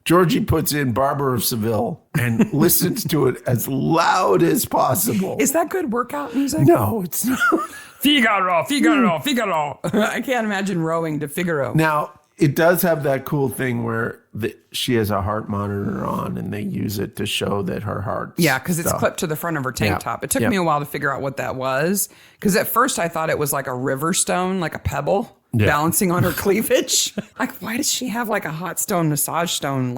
Georgie puts in Barber of Seville and listens to it as loud as possible. Is that good workout music? No, it's not. Figaro, Figaro, Figaro. I can't imagine rowing to Figaro. Now, it does have that cool thing where she has a heart monitor on and they use it to show that her heart. Yeah, because it's clipped to the front of her tank top. It took me a while to figure out what that was. Because at first I thought it was like a river stone, like a pebble. Balancing on her cleavage. Why does she have a hot stone, massage stone,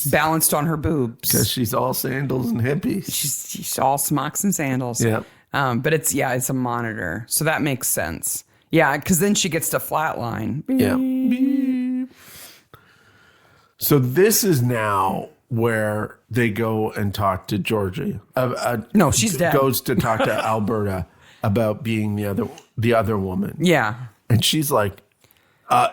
balanced on her boobs? Because she's all sandals and hippies. She's all smocks and sandals. Yeah. But it's a monitor. So that makes sense. Yeah, because then she gets to flatline. Yeah. So this is now where they go and talk to Georgie. No, she's dead. Goes to talk to Alberta about being the other woman. Yeah. And she's like,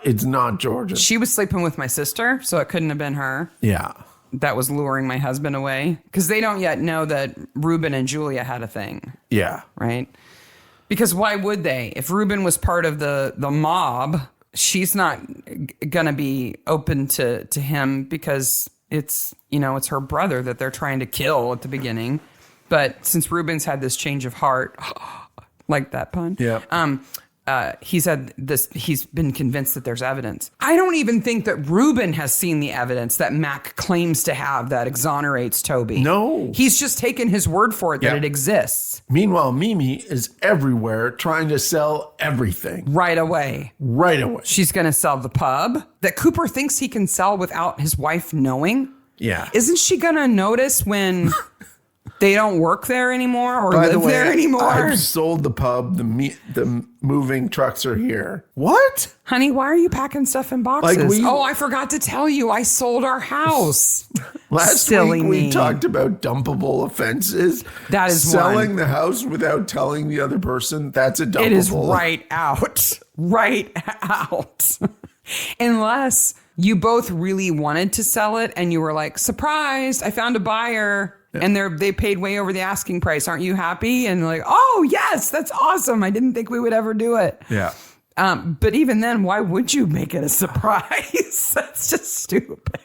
it's not Georgia. She was sleeping with my sister, so it couldn't have been her. Yeah. That was luring my husband away. Because they don't yet know that Ruben and Julia had a thing. Yeah. Right? Because why would they? If Ruben was part of the mob, she's not going to be open to him because it's her brother that they're trying to kill at the beginning. But since Ruben's had this change of heart, like that pun. Yeah. he said this. He's been convinced that there's evidence. I don't even think that Ruben has seen the evidence that Mac claims to have that exonerates Toby. No. He's just taken his word for it that it exists. Meanwhile, Mimi is everywhere trying to sell everything. Right away. Right away. She's going to sell the pub that Cooper thinks he can sell without his wife knowing. Yeah. Isn't she going to notice when they don't work there anymore or live there anymore? I've sold the pub. The moving trucks are here. What? Honey, why are you packing stuff in boxes? I forgot to tell you. I sold our house. Last week we talked about dumpable offenses. That is selling the house without telling the other person. That's a dumpable. It is right out. Right out. Unless you both really wanted to sell it and you were like, surprised, I found a buyer. Yeah. And they paid way over the asking price. Aren't you happy? And like, oh, yes, that's awesome. I didn't think we would ever do it. Yeah. But even then, why would you make it a surprise? That's just stupid.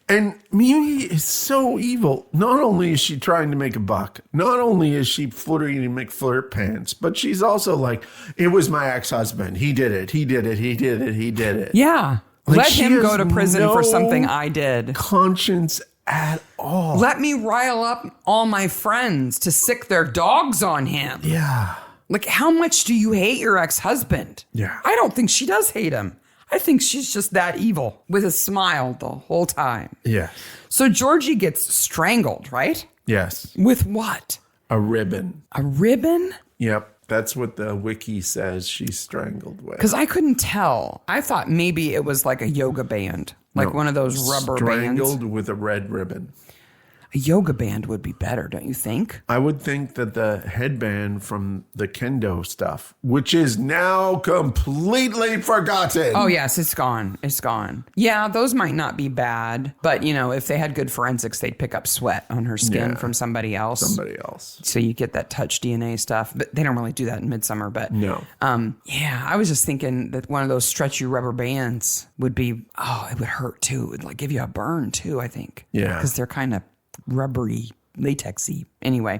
And Mimi is so evil. Not only is she trying to make a buck, not only is she flirting in McFlirt pants, but she's also like, it was my ex-husband. He did it. He did it. He did it. He did it. Yeah. Like, let him go to prison for something I did. Conscience at all. Let me rile up all my friends to sick their dogs on him. Yeah. Like, how much do you hate your ex-husband? Yeah. I don't think she does hate him. I think she's just that evil with a smile the whole time. Yeah. So Georgie gets strangled, right? Yes. With what? A ribbon. A ribbon? Yep. That's what the wiki says she's strangled with. Because I couldn't tell. I thought maybe it was like a yoga band. Like one of those rubber bands. Strangled with a red ribbon. A yoga band would be better, don't you think? I would think that the headband from the kendo stuff, which is now completely forgotten. Oh, yes, it's gone. It's gone. Yeah, those might not be bad. But, you know, if they had good forensics, they'd pick up sweat on her skin from somebody else. Somebody else. So you get that touch DNA stuff. But they don't really do that in Midsomer. But no. Yeah, I was just thinking that one of those stretchy rubber bands would be, it would hurt too. It would like give you a burn too, I think. Yeah. Because they're kind of rubbery, latexy. Anyway,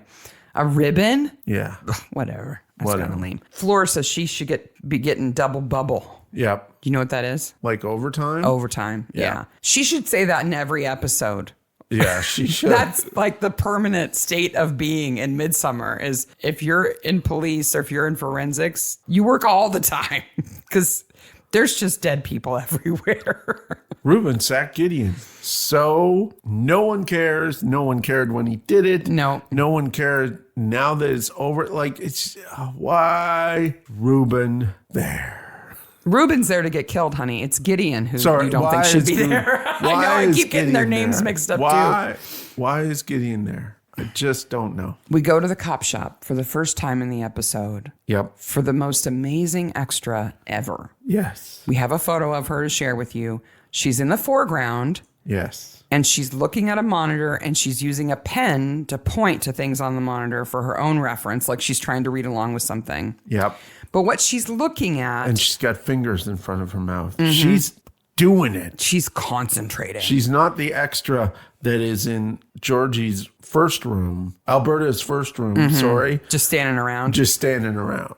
a ribbon? Yeah. Whatever. That's kind of lame. Flora says she should be getting double bubble. Yep. Do you know what that is? Like overtime? Overtime. Yeah. She should say that in every episode. Yeah, she should. That's like the permanent state of being in Midsomer is if you're in police or if you're in forensics, you work all the time because there's just dead people everywhere. Ruben sacked Gideon. So no one cares. No one cared when he did it. No. No one cared now that it's over. Like, it's why Ruben there? Ruben's there to get killed, honey. It's Gideon who you don't think should be there. I know. I keep getting their names mixed up too. Why is Gideon there? I just don't know. We go to the cop shop for the first time in the episode. Yep. For the most amazing extra ever. Yes. We have a photo of her to share with you. She's in the foreground. Yes. And she's looking at a monitor and she's using a pen to point to things on the monitor for her own reference, like she's trying to read along with something. Yep. But what she's looking at... And she's got fingers in front of her mouth. Mm-hmm. She's doing it. She's concentrating. She's not the extra that is in Georgie's first room, Alberta's first room, sorry. Just standing around. Just standing around.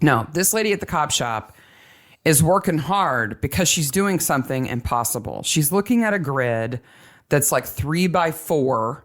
No, this lady at the cop shop is working hard because she's doing something impossible. She's looking at a grid that's like 3x4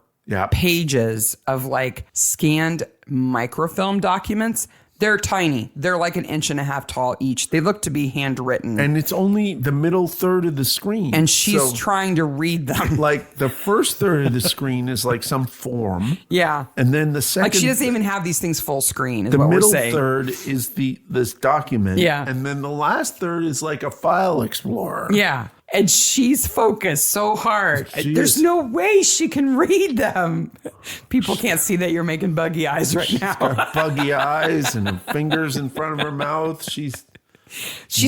pages of like scanned microfilm documents. They're tiny. They're like 1.5 inches tall each. They look to be handwritten. And it's only the middle third of the screen. And she's trying to read them. Like the first third of the screen is like some form. Yeah. And then the second... Like she doesn't even have these things full screen is what we're saying. The middle third is this document. Yeah. And then the last third is like a file explorer. Yeah. And she's focused so hard. There's no way she can read them. People can't see that you're making buggy eyes right now. She's got buggy eyes and her fingers in front of her mouth. She's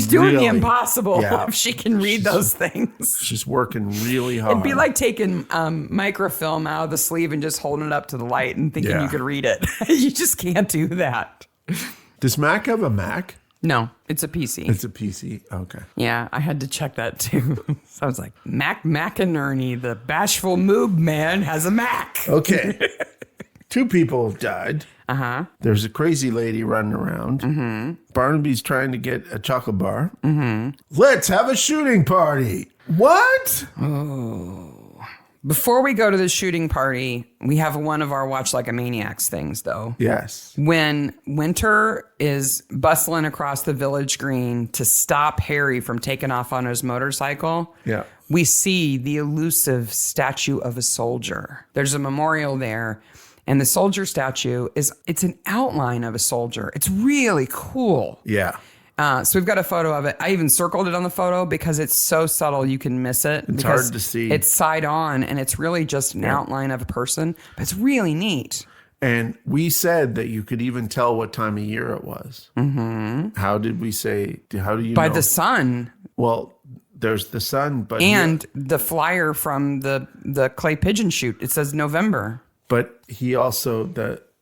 doing the impossible if she can read those things. She's working really hard. It'd be like taking microfilm out of the sleeve and just holding it up to the light and thinking you could read it. You just can't do that. Does Mac have a Mac? No, it's a PC. It's a PC. Okay. Yeah, I had to check that too. So I was like, Mac and Ernie, the bashful Moob man, has a Mac. Okay. 2 people have died. There's a crazy lady running around. Barnaby's trying to get a chocolate bar. Let's have a shooting party. What? Before we go to the shooting party, we have one of our Watch Like a Maniacs things, though. Yes. When Winter is bustling across the village green to stop Harry from taking off on his motorcycle, we see the elusive statue of a soldier. There's a memorial there, and the soldier statue it's an outline of a soldier. It's really cool. Yeah. So we've got a photo of it. I even circled it on the photo because it's so subtle you can miss it. It's hard to see. It's side on, and it's really just an outline of a person. But it's really neat. And we said that you could even tell what time of year it was. How did we say? How do you know? By the sun. Well, there's the sun, but the flyer from the clay pigeon shoot. It says November. But he also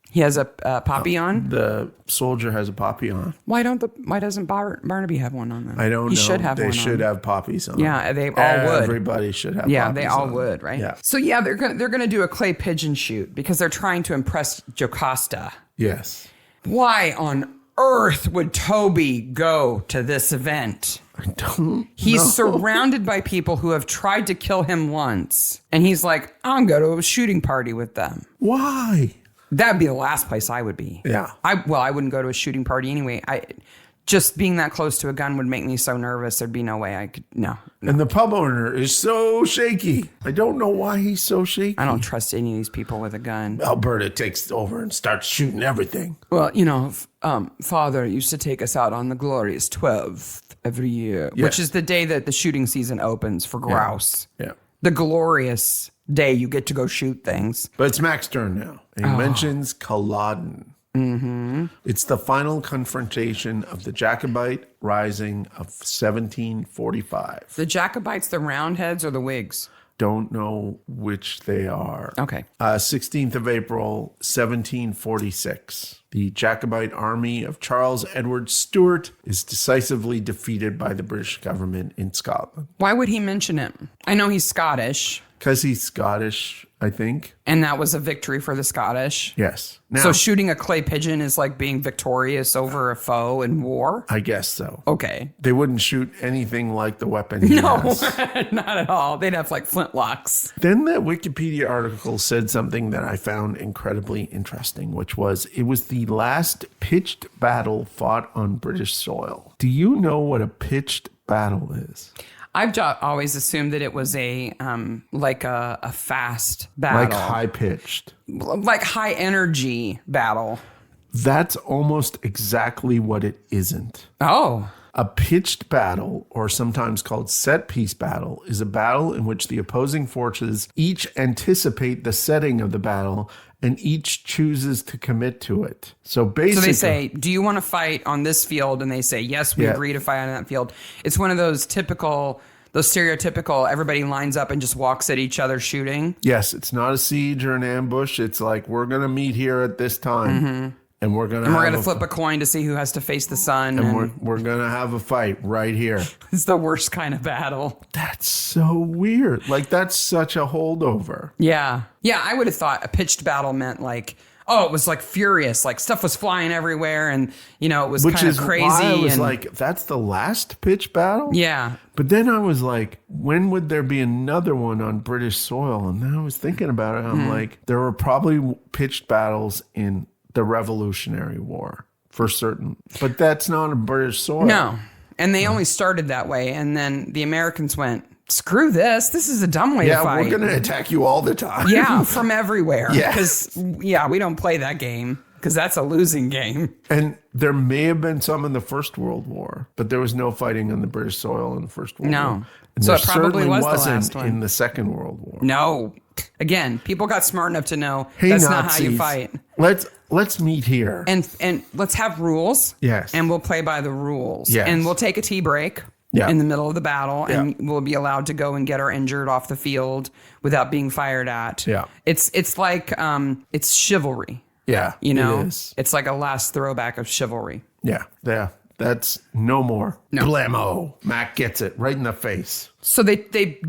He has a poppy on? The soldier has a poppy on. Why doesn't Barnaby have one on then? I don't know. He should have one on. They should have poppies on. Yeah, they all would. Everybody should have poppies Yeah, they all on. would, right? Yeah. So yeah, they're gonna do a clay pigeon shoot because they're trying to impress Jocasta. Yes. Why on earth would Toby go to this event? I don't He's know. surrounded by people who have tried to kill him once. And he's like, I'm going to a shooting party with them. Why? That'd be the last place I would be. Yeah. I wouldn't go to a shooting party anyway. Just being that close to a gun would make me so nervous. There'd be no way I could. No. And the pub owner is so shaky. I don't know why he's so shaky. I don't trust any of these people with a gun. Alberta takes over and starts shooting everything. Well, Father used to take us out on the glorious 12th every year, Yeah. which is the day that the shooting season opens for grouse. Yeah. The glorious day you get to go shoot things. But it's Mac's turn now. And he mentions Culloden. It's the final confrontation of the Jacobite Rising of 1745. The Jacobites, the Roundheads, or the Whigs? Don't know which they are. Okay. 16th of April, 1746. The Jacobite army of Charles Edward Stuart is decisively defeated by the British government in Scotland. Why would he mention it? I know he's Scottish. Because he's Scottish, I think. And that was a victory for the Scottish. Yes. Now, So shooting a clay pigeon is like being victorious over a foe in war? I guess so. Okay. They wouldn't shoot anything like the weapon he No, has. not at all. They'd have like flintlocks. Then that Wikipedia article said something that I found incredibly interesting, which was it was the last pitched battle fought on British soil. Do you know what a pitched battle is? I've always assumed that it was a fast battle. Like high pitched. Like high energy battle. That's almost exactly what it isn't. Oh. A pitched battle, or sometimes called set piece battle, is a battle in which the opposing forces each anticipate the setting of the battle and each chooses to commit to it. So basically... So they say, do you want to fight on this field? And they say, yes, we agree to fight on that field. It's one of those stereotypical, everybody lines up and just walks at each other shooting. Yes, it's not a siege or an ambush. It's like, we're going to meet here at this time. And we're going to flip a coin to see who has to face the sun. And we're going to have a fight right here. It's the worst kind of battle. That's so weird. Like, that's such a holdover. Yeah. Yeah, I would have thought a pitched battle meant like, it was like furious. Like stuff was flying everywhere and, it was kind of crazy. Why I was like, that's the last pitched battle? Yeah. But then I was like, when would there be another one on British soil? And then I was thinking about it. I'm like, there were probably pitched battles in the Revolutionary War, for certain. But that's not a British soil. No. And they only started that way. And then the Americans went, screw this. This is a dumb way to fight. Yeah, we're going to attack you all the time. Yeah, from everywhere. Yeah. Because, we don't play that game. Because that's a losing game. And there may have been some in the First World War, but there was no fighting on the British soil in the First World War. And So there it probably certainly was the wasn't last one. in the Second World War. No. Again, people got smart enough to know Hey, that's Nazis, not how you fight. Let's meet here. And let's have rules. Yes. And we'll play by the rules. Yes. And we'll take a tea break in the middle of the battle. And we'll be allowed to go and get our injured off the field without being fired at. Yeah. It's like it's chivalry. Yeah. It is. it's like a last throwback of chivalry. Yeah. That's no more. No. Blammo. Mac gets it right in the face. So they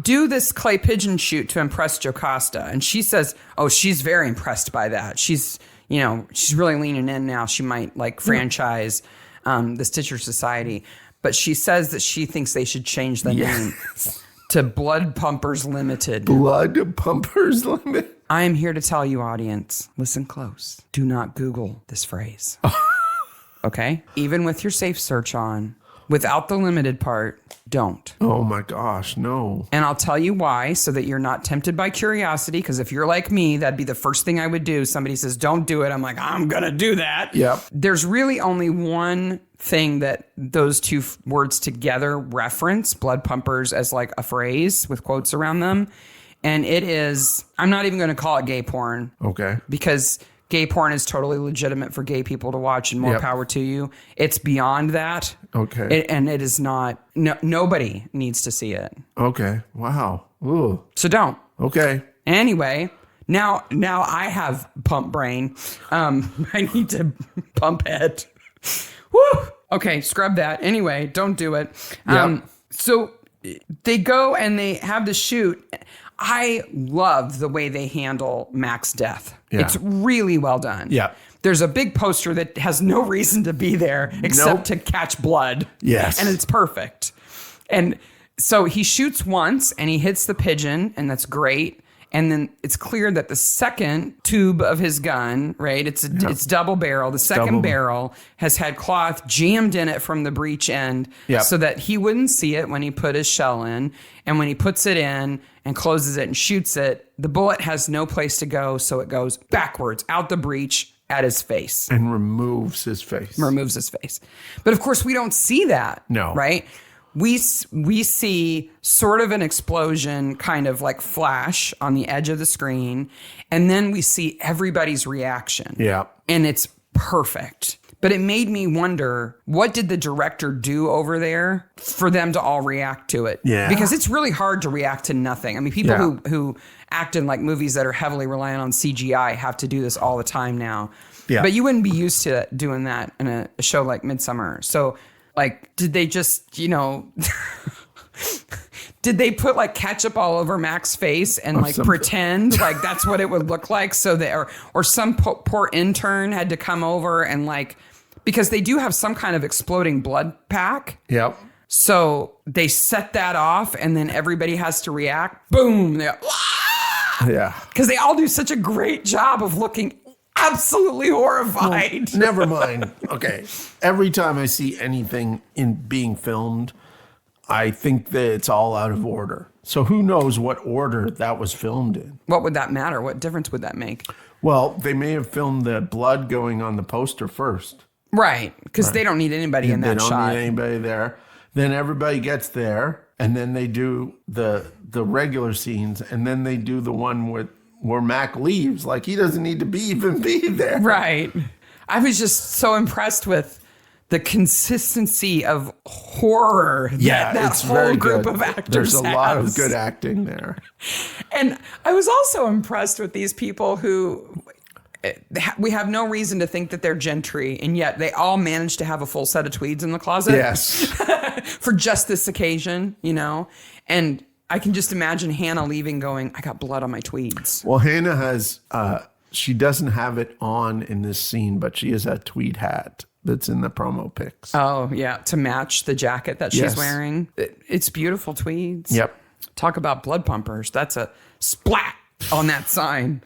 do this clay pigeon shoot to impress Jocasta. And she says, oh, she's very impressed by that. She's really leaning in now. She might like franchise the Stitcher Society. But she says that she thinks they should change the name to Blood Pumpers Limited. Blood Pumpers Limited. I am here to tell you, audience, listen close. Do not Google this phrase. Okay? Even with your safe search on, without the limited part, don't. Oh my gosh, no. And I'll tell you why, so that you're not tempted by curiosity, because if you're like me, that'd be the first thing I would do. Somebody says, don't do it. I'm like, I'm going to do that. Yep. There's really only one thing that those two words together reference, blood pumpers, as like a phrase with quotes around them. And it is, I'm not even going to call it gay porn. Okay. Because gay porn is totally legitimate for gay people to watch, and more power to you. It's beyond that. Okay. And it is not, nobody needs to see it. Okay. Wow. Ooh. So don't. Okay. Anyway, now I have pump brain. I need to pump head. Woo! Okay, scrub that. Anyway, don't do it. So they go and they have the shoot. I love the way they handle Mac's death. Yeah. It's really well done. Yeah. There's a big poster that has no reason to be there except to catch blood. Yes. And it's perfect. And so he shoots once and he hits the pigeon, and that's great. And then it's clear that the second tube of his gun, right? It's double barrel. The second barrel has had cloth jammed in it from the breech end so that he wouldn't see it when he put his shell in. And when he puts it in and closes it and shoots it, the bullet has no place to go. So it goes backwards out the breech at his face. And removes his face. But of course, we don't see that. No. Right? We see sort of an explosion kind of like flash on the edge of the screen. And then we see everybody's reaction. Yeah. And it's perfect. But it made me wonder, what did the director do over there for them to all react to it? Yeah. Because it's really hard to react to nothing. I mean, people who act in like movies that are heavily reliant on CGI have to do this all the time now. Yeah. But you wouldn't be used to doing that in a show like Midsomer. So, like, did they just, did they put like ketchup all over Mac's face and like pretend like that's what it would look like? So that, or some poor intern had to come over and like, because they do have some kind of exploding blood pack. Yep. So they set that off and then everybody has to react. Boom. Yeah. Because they all do such a great job of looking absolutely horrified. Well, never mind. Okay. Every time I see anything being filmed, I think that it's all out of order. So who knows what order that was filmed in? What would that matter? What difference would that make? Well, they may have filmed the blood going on the poster first. Right. Because they don't need anybody in that shot. They don't need anybody there. Then everybody gets there, and then they do the regular scenes, and then they do the one where Mac leaves. Like, he doesn't need to even be there. Right. I was just so impressed with the consistency of horror that it's whole very group good. of actors There's a lot of has. good acting there. And I was also impressed with these people who, we have no reason to think that they're gentry, and yet they all managed to have a full set of tweeds in the closet. Yes. For just this occasion, And I can just imagine Hannah leaving going, I got blood on my tweeds. Well, Hannah has, she doesn't have it on in this scene, but she has a tweed hat that's in the promo pics. Oh, yeah. To match the jacket that she's wearing. It's beautiful tweeds. Yep. Talk about blood pumpers. That's a splat on that sign.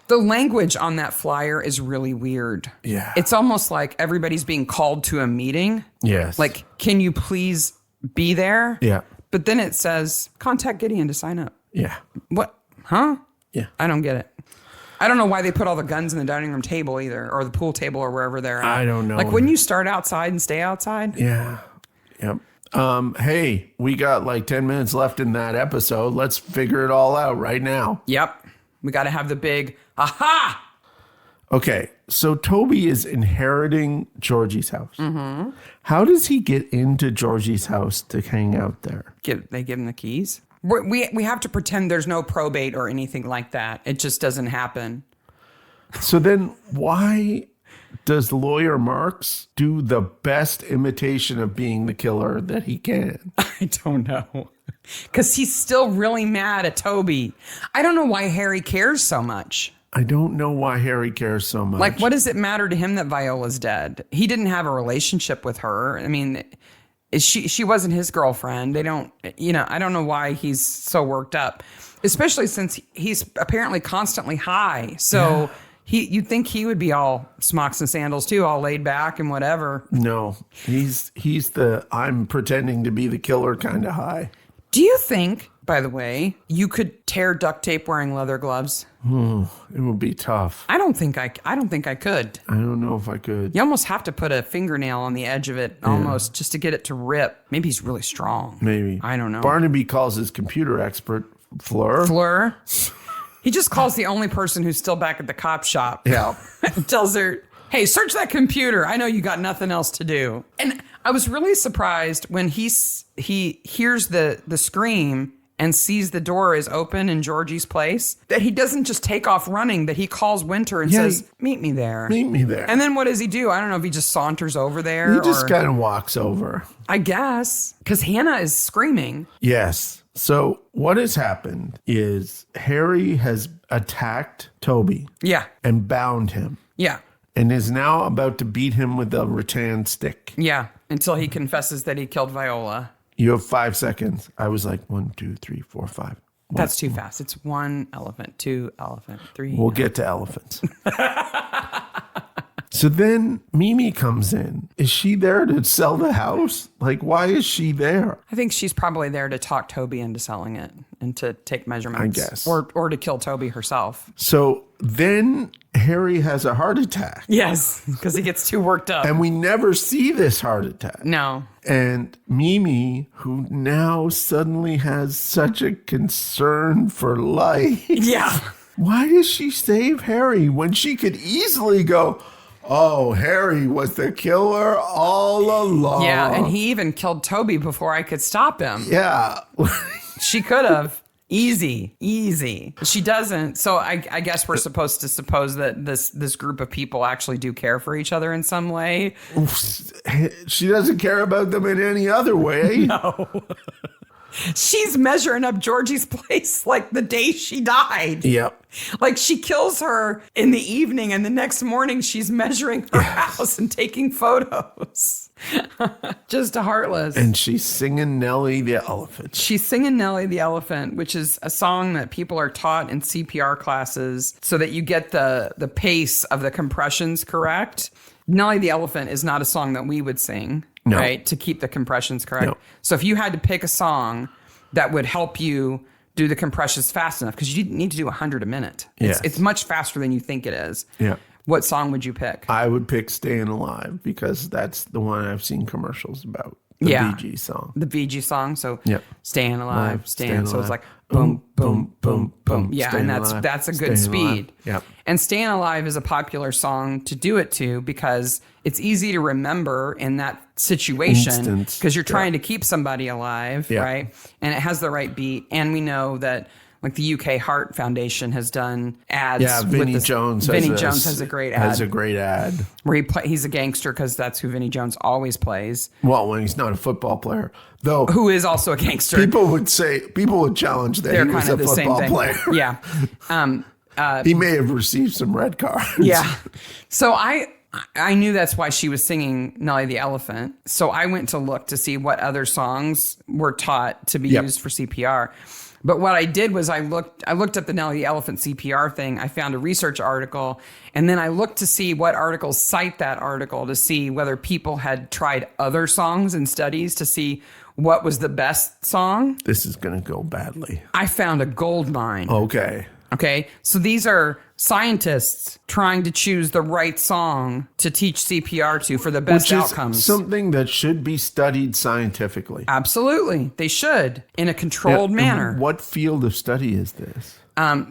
The language on that flyer is really weird. Yeah. It's almost like everybody's being called to a meeting. Yes. Like, can you please be there? Yeah. But then it says, contact Gideon to sign up. Yeah. What? Huh? Yeah. I don't get it. I don't know why they put all the guns in the dining room table either, or the pool table, or wherever they're at. I don't know. Like, wouldn't you start outside and stay outside? Yeah. Yep. Hey, we got like 10 minutes left in that episode. Let's figure it all out right now. Yep. We got to have the big aha. Okay. So Toby is inheriting Georgie's house. Mm-hmm. How does he get into Georgie's house to hang out there? They give him the keys? We have to pretend there's no probate or anything like that. It just doesn't happen. So then why does Lawyer Marks do the best imitation of being the killer that he can? I don't know. Because he's still really mad at Toby. I don't know why Harry cares so much. I don't know why Harry cares so much. Like, what does it matter to him that Viola's dead? He didn't have a relationship with her. I mean, she wasn't his girlfriend. They don't, I don't know why he's so worked up, especially since he's apparently constantly high. So you'd think he would be all smocks and sandals too, all laid back and whatever. No, he's the I'm pretending to be the killer kind of high. Do you think, by the way, you could tear duct tape wearing leather gloves? It would be tough. I don't think I could. I don't know if I could. You almost have to put a fingernail on the edge of it almost just to get it to rip. Maybe he's really strong. Maybe. I don't know. Barnaby calls his computer expert Fleur. He just calls the only person who's still back at the cop shop. Yeah. And tells her, hey, search that computer. I know you got nothing else to do. And I was really surprised when he hears the scream and sees the door is open in Georgie's place, that he doesn't just take off running, that he calls Winter and says, meet me there. Meet me there. And then what does he do? I don't know if he just saunters over there. He just kind of walks over. I guess. Because Hannah is screaming. Yes. So what has happened is Harry has attacked Toby. Yeah. And bound him. Yeah. And is now about to beat him with a rattan stick. Yeah. Until he confesses that he killed Viola. You have 5 seconds. I was like 1, 2, 3, 4, 5. That's too fast. It's 1 elephant, 2 elephant, 3. We'll get to elephants. So then Mimi comes in. Is she there to sell the house? Like, why is she there? I think she's probably there to talk Toby into selling it and to take measurements. I guess. Or to kill Toby herself. So then Harry has a heart attack. Yes, because he gets too worked up. And we never see this heart attack. No. And Mimi, who now suddenly has such a concern for life. Yeah. Why does she save Harry when she could easily go, oh, Harry was the killer all along? Yeah, and he even killed Toby before I could stop him. Yeah. She could have. Easy. She doesn't. So I guess we're supposed to suppose that this group of people actually do care for each other in some way. She doesn't care about them in any other way. No. She's measuring up Georgie's place like the day she died. Yep. Like she kills her in the evening and the next morning she's measuring her house and taking photos. Just a heartless. And she's singing Nellie the Elephant. She's singing Nellie the Elephant, which is a song that people are taught in CPR classes so that you get the pace of the compressions correct. Nellie the Elephant is not a song that we would sing, right? To keep the compressions correct. No. So if you had to pick a song that would help you do the compressions fast enough, because you need to do 100 a minute. It's much faster than you think it is. Yeah. What song would you pick? I would pick Staying Alive because that's the one I've seen commercials about. The VG song. The VG song. So Staying Alive, Staying Alive. So it's like boom, boom, boom, boom. Yeah, Staying and alive, that's a good speed. Yeah. And Staying Alive is a popular song to do it to because it's easy to remember in that situation because you're trying to keep somebody alive, right? And it has the right beat. And we know that like the UK Heart Foundation has done ads. Yeah, Vinnie Jones has a great ad. Has a great ad. Where he's a gangster because that's who Vinnie Jones always plays. Well, when he's not a football player. Though who is also a gangster. People would challenge that he was a football player. Yeah. He may have received some red cards. Yeah. So I knew that's why she was singing Nellie the Elephant. So I went to look to see what other songs were taught to be used for CPR. But what I did was I looked up the Nellie the Elephant CPR thing. I found a research article, and then I looked to see what articles cite that article to see whether people had tried other songs in studies to see what was the best song. This is going to go badly. I found a gold mine. Okay. So these are scientists trying to choose the right song to teach CPR to for the best outcomes. Something that should be studied scientifically. Absolutely. They should in a controlled manner. What field of study is this?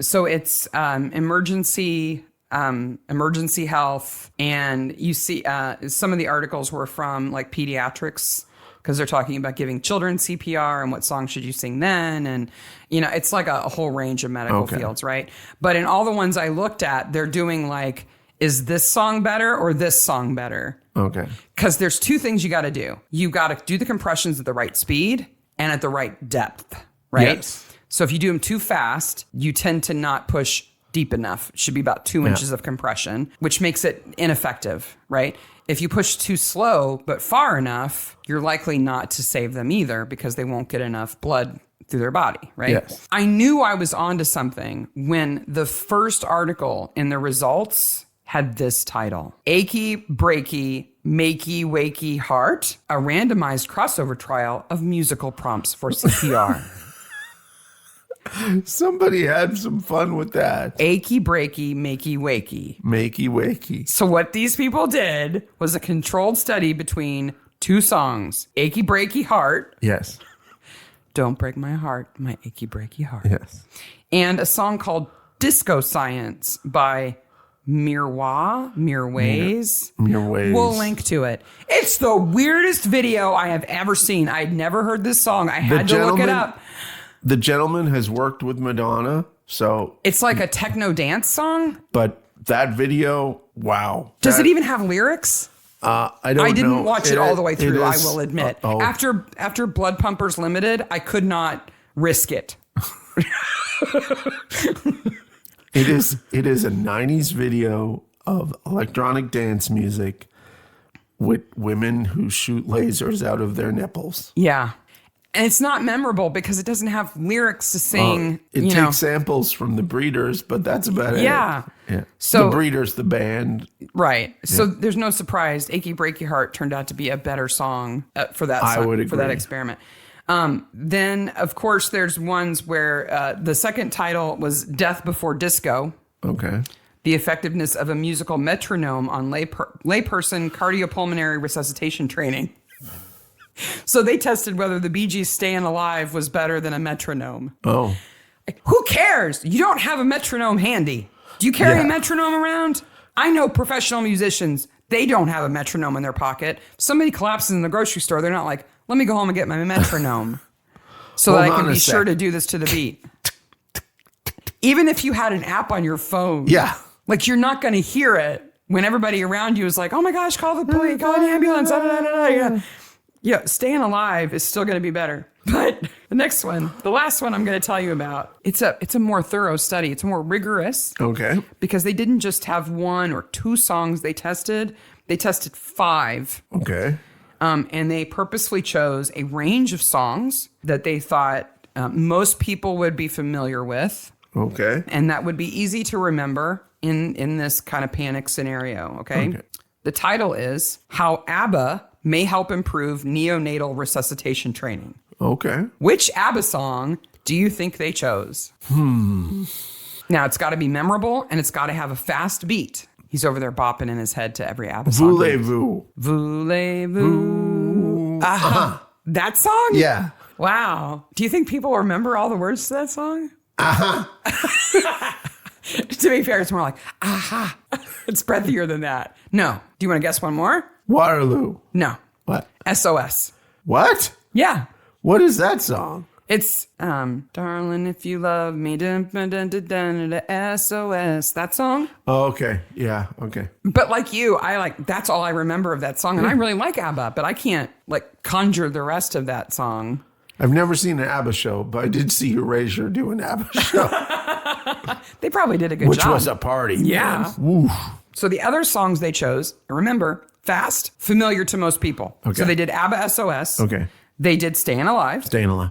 So it's emergency health. And you see some of the articles were from like pediatrics, because they're talking about giving children CPR and what song should you sing then. And, it's like a whole range of medical fields, right? But in all the ones I looked at, they're doing like is this song better or this song better? Okay. Because there's two things you got to do. You got to do the compressions at the right speed and at the right depth, right? Yes. So if you do them too fast, you tend to not push deep enough. It should be about 2 inches of compression, which makes it ineffective, right? If you push too slow but far enough, you're likely not to save them either because they won't get enough blood through their body, right? Yes. I knew I was onto something when the first article in the results had this title: Achy, Breaky, Makey, Wakey Heart, a randomized crossover trial of musical prompts for CPR. Somebody had some fun with that. Achy, Breaky, Makey, Wakey. Makey wakey. So what these people did was a controlled study between two songs: Achy, Breaky Heart, Yes. Don't Break My Heart, My Achy, Breaky Heart, Yes. and a song called Disco Science by Mirways. We'll link to it. It's the weirdest video I have ever seen. I'd never heard this song. I had to look it up. The gentleman has worked with Madonna, so... It's like a techno dance song? But that video, wow. Does it even have lyrics? I don't know. I didn't watch it all the way through, I will admit. Oh. After Blood Pumpers Limited, I could not risk it. It is a 90s video of electronic dance music with women who shoot lasers out of their nipples. Yeah. And it's not memorable because it doesn't have lyrics to sing. It takes samples from the Breeders, but that's about it. Yeah. Yeah. So the Breeders, the band. Right. So there's no surprise. Achy Breaky Heart turned out to be a better song for that I song, would agree. for that experiment. Then, of course, there's ones where the second title was Death Before Disco. Okay. The effectiveness of a musical metronome on layperson cardiopulmonary resuscitation training. So they tested whether the Bee Gees' Stayin' Alive was better than a metronome. Oh. Who cares? You don't have a metronome handy. Do you carry a metronome around? I know professional musicians. They don't have a metronome in their pocket. If somebody collapses in the grocery store, they're not like, let me go home and get my metronome so that I can be sure to do this to the beat. Even if you had an app on your phone. Yeah. Like, you're not going to hear it when everybody around you is like, oh my gosh, call the police, call the ambulance. Yeah, Staying Alive is still going to be better. But the next one, the last one I'm going to tell you about, it's a more thorough study. It's more rigorous. Okay. Because they didn't just have one or two songs they tested. They tested 5. Okay. And they purposefully chose a range of songs that they thought most people would be familiar with. Okay. And that would be easy to remember in this kind of panic scenario. Okay. The title is How ABBA May Help Improve Neonatal Resuscitation Training. Okay. Which ABBA song do you think they chose? Now, it's got to be memorable and it's got to have a fast beat. He's over there bopping in his head to every ABBA song. Voulez-vous. Voulez-vous. Aha. That song? Yeah. Wow. Do you think people remember all the words to that song? To be fair, it's more like, aha. It's breathier than that. No. Do you want to guess one more? Waterloo. No. What? SOS. What? Yeah. What is that song? It's, darling, if you love me, dun, dun, dun, dun, dun, dun, SOS. That song? Oh, okay. Yeah. Okay. But like you, that's all I remember of that song. And I really like ABBA, but I can't conjure the rest of that song. I've never seen an ABBA show, but I did see Erasure do an ABBA show. They probably did a good job. Which was a party. Yeah. So the other songs they chose, remember, fast, familiar to most people. Okay. So they did ABBA SOS. Okay. They did Stayin' Alive. Staying Alive.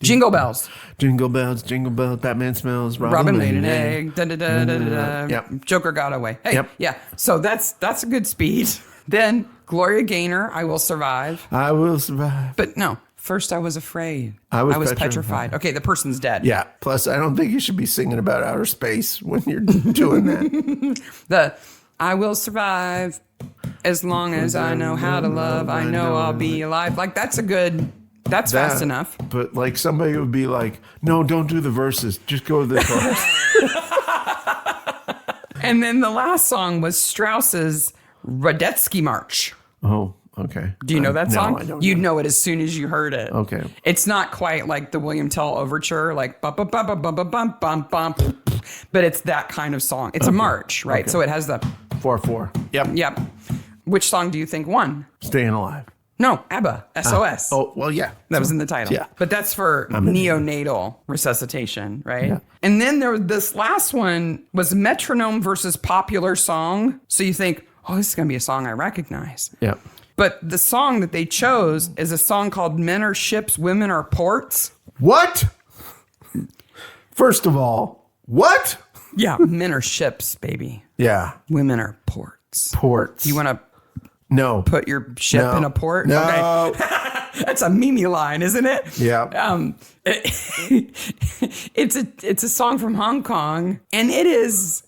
Jingle Bells. Jingle bells, jingle bells, Batman smells, Robin laid an egg. Da, da, da, da, da, da. Yep. Joker got away. Hey, Yep. yeah. So that's a good speed. Then Gloria Gaynor, I Will Survive. I will survive. But no, first I was afraid. I was petrified. Okay, the person's dead. Yeah. Plus, I don't think you should be singing about outer space when you're doing that. The I will survive as long as I know how to love. I know I'll be alive. That's fast enough. But somebody would be like, no, don't do the verses. Just go to the chorus. And then the last song was Strauss's Radetzky March. Oh, okay. Do you know that song? No, I don't. You'd know it as soon as you heard it. Okay. It's not quite like the William Tell Overture, like bum bum bum bum bum bum bum bum, but it's that kind of song. It's a march, right? Okay. So it has the 4-4. Yep. Yep. Which song do you think won? Staying Alive. No, ABBA, SOS. Oh, well, yeah. That was in the title. Yeah. But that's for neonatal resuscitation, right? Yeah. And then this last one was metronome versus popular song. So you think, oh, this is going to be a song I recognize. Yeah. But the song that they chose is a song called Men Are Ships, Women Are Ports. What? First of all, what? Yeah, men are ships, baby. Yeah. Women are ports. Ports. You want to No. put your ship in a port? No. Okay. That's a Mimi line, isn't it? Yeah. It's a song from Hong Kong, and it is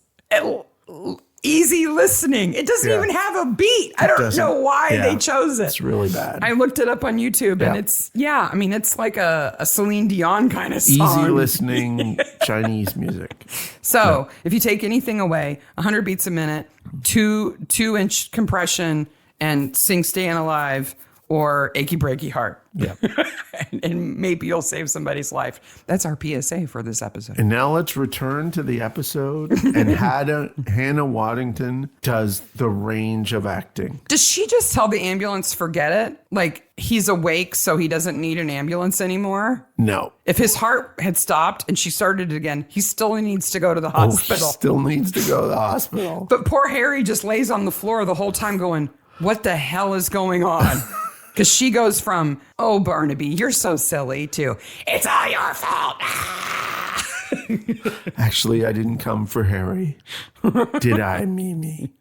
easy listening. It doesn't even have a beat. I don't know why they chose it. It's really bad. I looked it up on YouTube, and it's like a Celine Dion kind of song. Easy listening Chinese music. So if you take anything away, 100 beats a minute, 2-inch compression, and sing Staying Alive or Achy Breaky Heart. Yeah. and maybe you'll save somebody's life. That's our PSA for this episode. And now let's return to the episode. And Hannah Waddington does the range of acting. Does she just tell the ambulance, forget it? Like, he's awake, so he doesn't need an ambulance anymore? No. If his heart had stopped and she started it again, he still needs to go to the hospital. He still needs to go to the hospital. But poor Harry just lays on the floor the whole time going, what the hell is going on? Because she goes from, oh, Barnaby, you're so silly, to, it's all your fault. Actually, I didn't come for Harry. Did I, Mimi?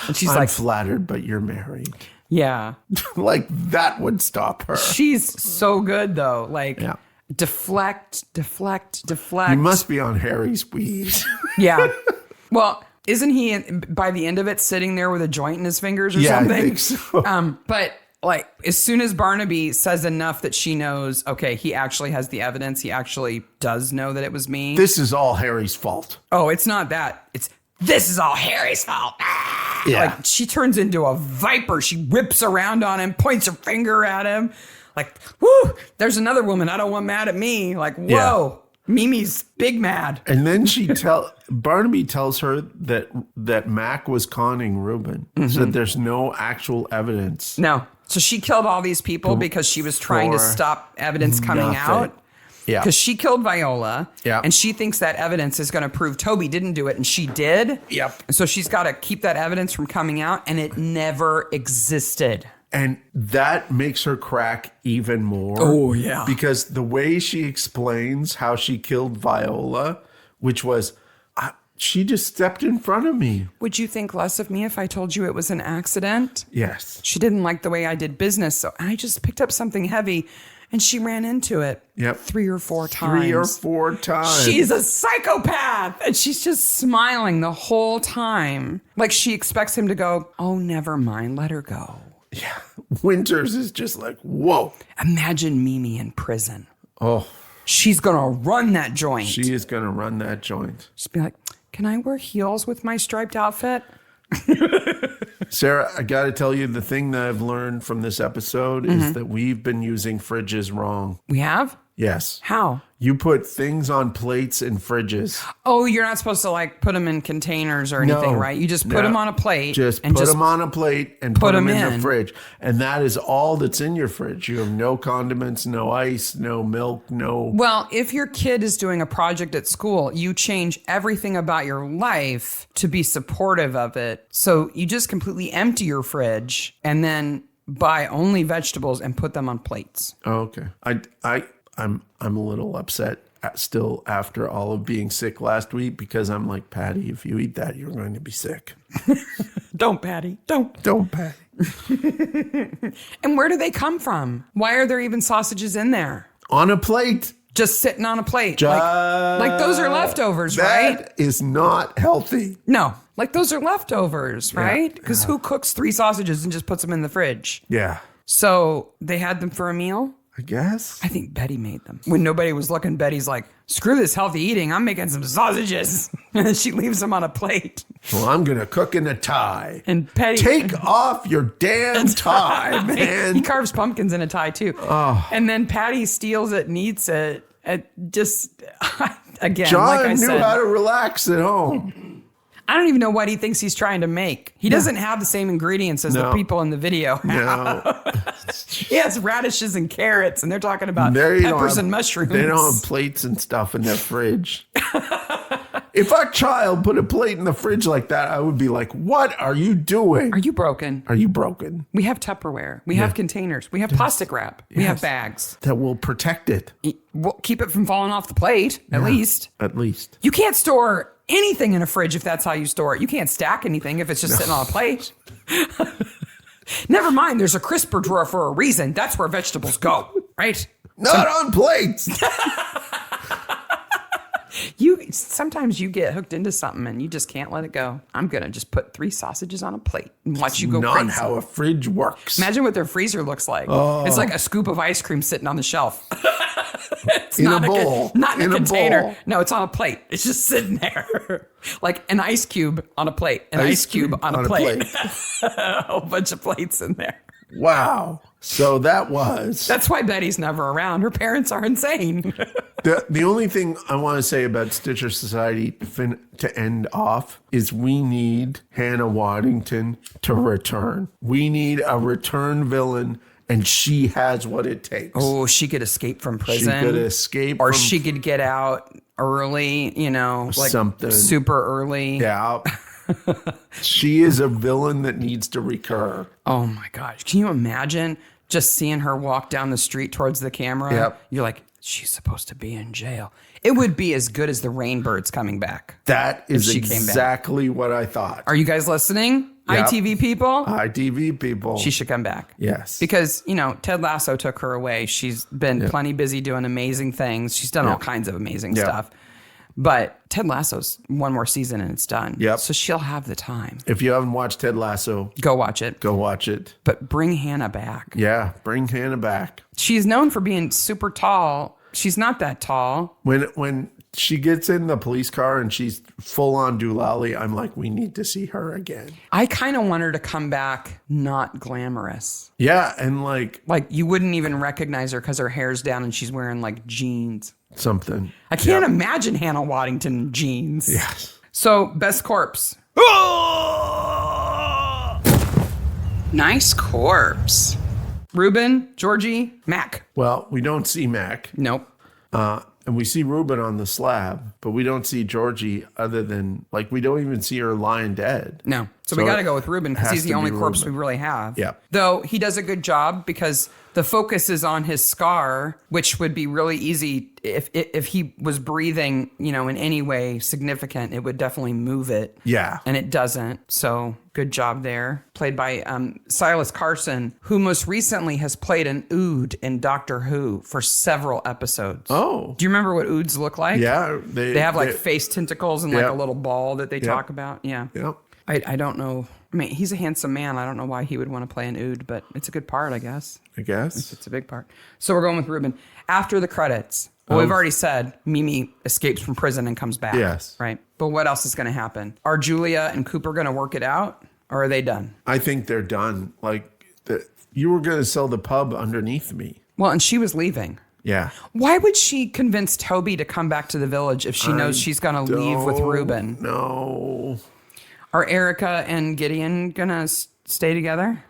And she's I'm flattered, but you're married. Yeah. Like, that would stop her. She's so good, though. Like, deflect. You must be on Harry's weed. Yeah. Well, isn't he, by the end of it, sitting there with a joint in his fingers or something? I think so. But like, as soon as Barnaby says enough that she knows, okay, he actually has the evidence. He actually does know that it was me. This is all Harry's fault. Oh, it's not that. This is all Harry's fault. Yeah. Like, she turns into a viper. She whips around on him, points her finger at him. Like, whoo, there's another woman. I don't want mad at me. Like, whoa, Mimi's big mad. And then Barnaby tells her that Mac was conning Reuben. So that there's no actual evidence. No. So she killed all these people because she was trying to stop evidence coming out. Yeah. Because she killed Viola. Yeah. And she thinks that evidence is going to prove Toby didn't do it. And she did. Yep. And so she's got to keep that evidence from coming out. And it never existed. And that makes her crack even more. Oh, yeah. Because the way she explains how she killed Viola, which was, she just stepped in front of me. Would you think less of me if I told you it was an accident? Yes. She didn't like the way I did business, so I just picked up something heavy, and she ran into it 3 or 4 times. 3 or 4 times. She's a psychopath, and she's just smiling the whole time. Like she expects him to go, oh, never mind, let her go. Yeah. Winters is just like, whoa. Imagine Mimi in prison. Oh. She's going to run that joint. She is going to run that joint. She'd be like, can I wear heels with my striped outfit? Sarah, I got to tell you, the thing that I've learned from this episode is that we've been using fridges wrong. We have? Yes. How? You put things on plates in fridges. Oh, you're not supposed to like put them in containers or anything, right? You just put them on a plate. Just put them on a plate and put them in the fridge. And that is all that's in your fridge. You have no condiments, no ice, no milk, no... Well, if your kid is doing a project at school, you change everything about your life to be supportive of it. So you just completely empty your fridge and then buy only vegetables and put them on plates. Oh, okay. I'm a little upset still after all of being sick last week because I'm like, Patty, if you eat that, you're going to be sick. Don't, Patty. Don't. Don't, Patty. And where do they come from? Why are there even sausages in there? On a plate. Just sitting on a plate. Like those are leftovers, right? That is not healthy. No. Like those are leftovers, right? Because who cooks 3 sausages and just puts them in the fridge? Yeah. So they had them for a meal? I guess. I think Betty made them. When nobody was looking, Betty's like, screw this healthy eating. I'm making some sausages. And then she leaves them on a plate. Well, I'm going to cook in a tie. And Petty... Take off your damn tie, man. He carves pumpkins in a tie, too. Oh. And then Patty steals it and eats it. Just, again, John like I said. knew how to relax at home. I don't even know what he thinks he's trying to make. He doesn't have the same ingredients as the people in the video have. No. He has radishes and carrots, and they're talking about peppers and mushrooms. They don't have plates and stuff in their fridge. If our child put a plate in the fridge like that, I would be like, what are you doing? Are you broken? Are you broken? We have Tupperware. We have containers. We have plastic wrap. We have bags. That will protect it. We'll keep it from falling off the plate, at least. At least. You can't store anything in a fridge if that's how you store it. You can't stack anything if it's just sitting on a plate. Never mind, there's a crisper drawer for a reason. That's where vegetables go, right? Not on plates. Sometimes you get hooked into something and you just can't let it go. I'm going to just put 3 sausages on a plate and watch you go crazy. Not how a fridge works. Imagine what their freezer looks like. Oh. It's like a scoop of ice cream sitting on the shelf. It's in not a bowl. Not in a container. Bowl. No, it's on a plate. It's just sitting there. Like an ice cube on a plate. An ice cube on a plate. A whole bunch of plates in there. Wow. So that's why Betty's never around. Her parents are insane. The only thing I want to say about Stitcher Society to end off is we need Hannah Waddington to return. We need a return villain, and she has what it takes. Oh, she could escape from prison. She could escape. Or she could get out early, like something super early. Yeah. She is a villain that needs to recur. Oh my gosh. Can you imagine just seeing her walk down the street towards the camera? Yep. You're like, she's supposed to be in jail. It would be as good as the Rainbirds coming back. That is exactly what I thought. Are you guys listening? Yep. ITV people? ITV people. She should come back. Yes. Because, Ted Lasso took her away. She's been plenty busy doing amazing things. She's done all kinds of amazing stuff. But Ted Lasso's one more season and it's done. Yep. So she'll have the time. If you haven't watched Ted Lasso, go watch it. Go watch it. But bring Hannah back. Yeah, bring Hannah back. She's known for being super tall. She's not that tall. When she gets in the police car and she's full on doolally, I'm like, we need to see her again. I kind of want her to come back not glamorous. Yeah, and like you wouldn't even recognize her because her hair's down and she's wearing like jeans. Something. I can't imagine Hannah Waddington in jeans. Yes. So, best corpse. Nice corpse. Ruben, Georgie, Mac. Well, we don't see Mac. Nope. And we see Ruben on the slab, but we don't see Georgie other than, we don't even see her lying dead. No. So we got to go with Ruben because he's the only corpse we really have. Yeah. Though he does a good job because the focus is on his scar, which would be really easy if he was breathing, in any way significant, it would definitely move it. Yeah. And it doesn't. So good job there. Played by Silas Carson, who most recently has played an Ood in Doctor Who for several episodes. Oh. Do you remember what Oods look like? Yeah. They have face tentacles and a little ball that they talk about. Yeah. Yep. I don't know. I mean, he's a handsome man. I don't know why he would want to play an Ood, but it's a good part, I guess. It's a big part. So we're going with Ruben. After the credits, we've already said Mimi escapes from prison and comes back. Yes. Right? But what else is going to happen? Are Julia and Cooper going to work it out, or are they done? I think they're done. You were going to sell the pub underneath me. Well, and she was leaving. Yeah. Why would she convince Toby to come back to the village if she knows she's going to leave with Ruben? No. Are Erica and Gideon going to stay together?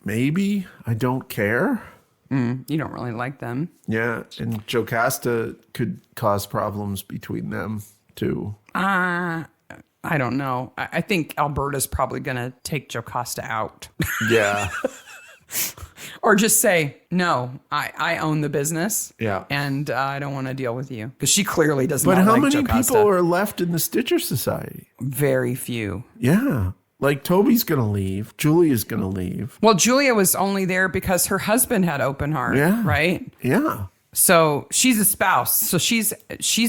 Maybe. I don't care. You don't really like them. Yeah. And Jocasta could cause problems between them, too. I don't know. I think Alberta's probably going to take Jocasta out. Yeah. Or just say, no, I own the business. Yeah. And I don't want to deal with you. Because she clearly does not like Jocasta. But how many people are left in the Stitcher Society? Very few. Yeah. Toby's going to leave. Julia's going to leave. Well, Julia was only there because her husband had open heart. Yeah. Right? Yeah. So she's a spouse. So she's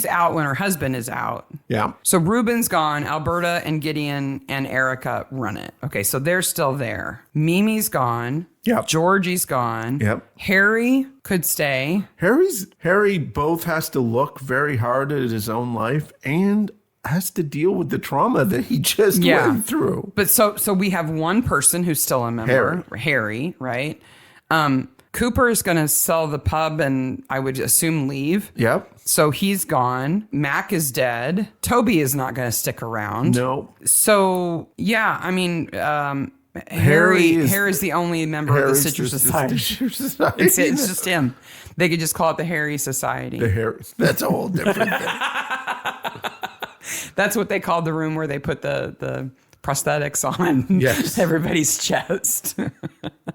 out when her husband is out. Yeah. So Ruben's gone. Alberta and Gideon and Erica run it. Okay, so they're still there. Mimi's gone. Yep. Georgie's gone. Yep. Harry could stay. Harry both has to look very hard at his own life and has to deal with the trauma that he just went through. But so we have one person who's still a member, Harry, right? Cooper is going to sell the pub and I would assume leave. Yep. So he's gone. Mac is dead. Toby is not going to stick around. No. So, yeah, I mean, Harry's the only member of the Stitcher Society. It's just him. They could just call it the Harry Society. That's a whole different thing. That's what they called the room where they put the prosthetics on everybody's chest.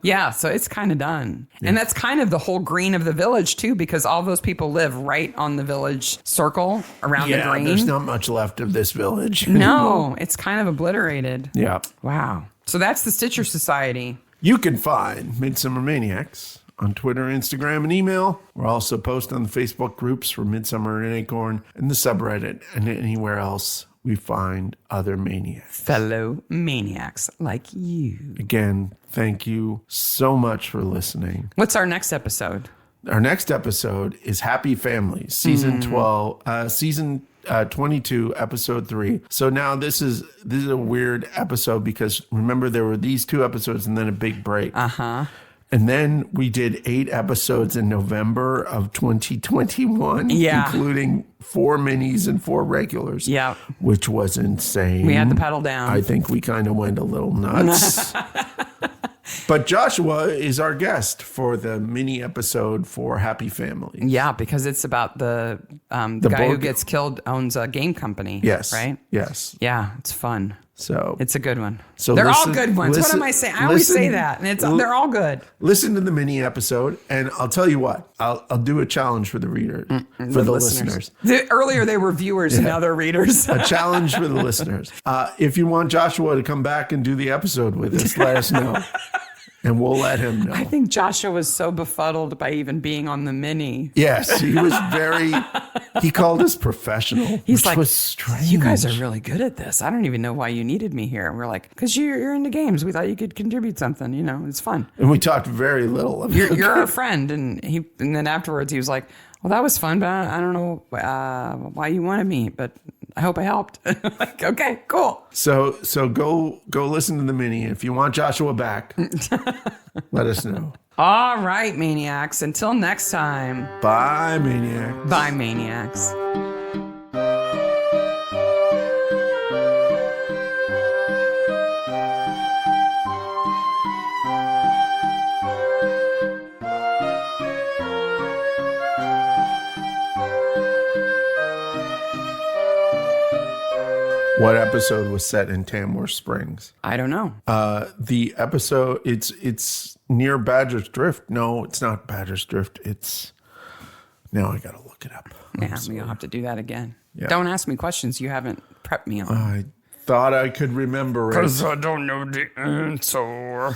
Yeah, so it's kind of done. Yeah. And that's kind of the whole green of the village, too, because all those people live right on the village circle around the green. There's not much left of this village. No, it's kind of obliterated. Yeah. Wow. So that's the Stitcher Society. You can find Midsomer Maniacs on Twitter, Instagram, and email. We're also posted on the Facebook groups for Midsomer and Acorn and the subreddit and anywhere else we find other maniacs. Fellow maniacs like you. Again, thank you so much for listening. What's our next episode? Our next episode is Happy Families, season 22, episode 3. So now this is a weird episode because remember there were these 2 episodes and then a big break. Uh-huh. And then we did 8 episodes in November of 2021, including 4 minis and 4 regulars, which was insane. We had the pedal down. I think we kind of went a little nuts. But Joshua is our guest for the mini episode for Happy Families. Yeah, because it's about the guy who gets killed owns a game company. Yes. Right? Yes. Yeah, it's fun. So it's a good one. So they're all good ones. What am I saying? I always say that, and they're all good. Listen to the mini episode, and I'll tell you what. I'll do a challenge for the reader, for the listeners. Earlier they were viewers, and now they're readers. A challenge for the listeners. If you want Joshua to come back and do the episode with us, let us know. And we'll let him know. I think Joshua was so befuddled by even being on the mini. Yes, he was he called us professional. He's like, was strange. You guys are really good at this. I don't even know why you needed me here. And we're like, because you're into games. We thought you could contribute something. You know, it's fun. And we talked very little about You're our friend. And then afterwards he was like, well, that was fun, but I don't know why you wanted me, but I hope I helped. Like, okay, cool. So go listen to the mini. If you want Joshua back, let us know. All right, maniacs. Until next time. Bye, maniacs. Bye, maniacs. What episode was set in Tamworth Springs? I don't know. The episode, it's near Badger's Drift. No, it's not Badger's Drift. Now I got to look it up. Yeah, we'll have to do that again. Yeah. Don't ask me questions you haven't prepped me on. I thought I could remember it. Because I don't know the answer.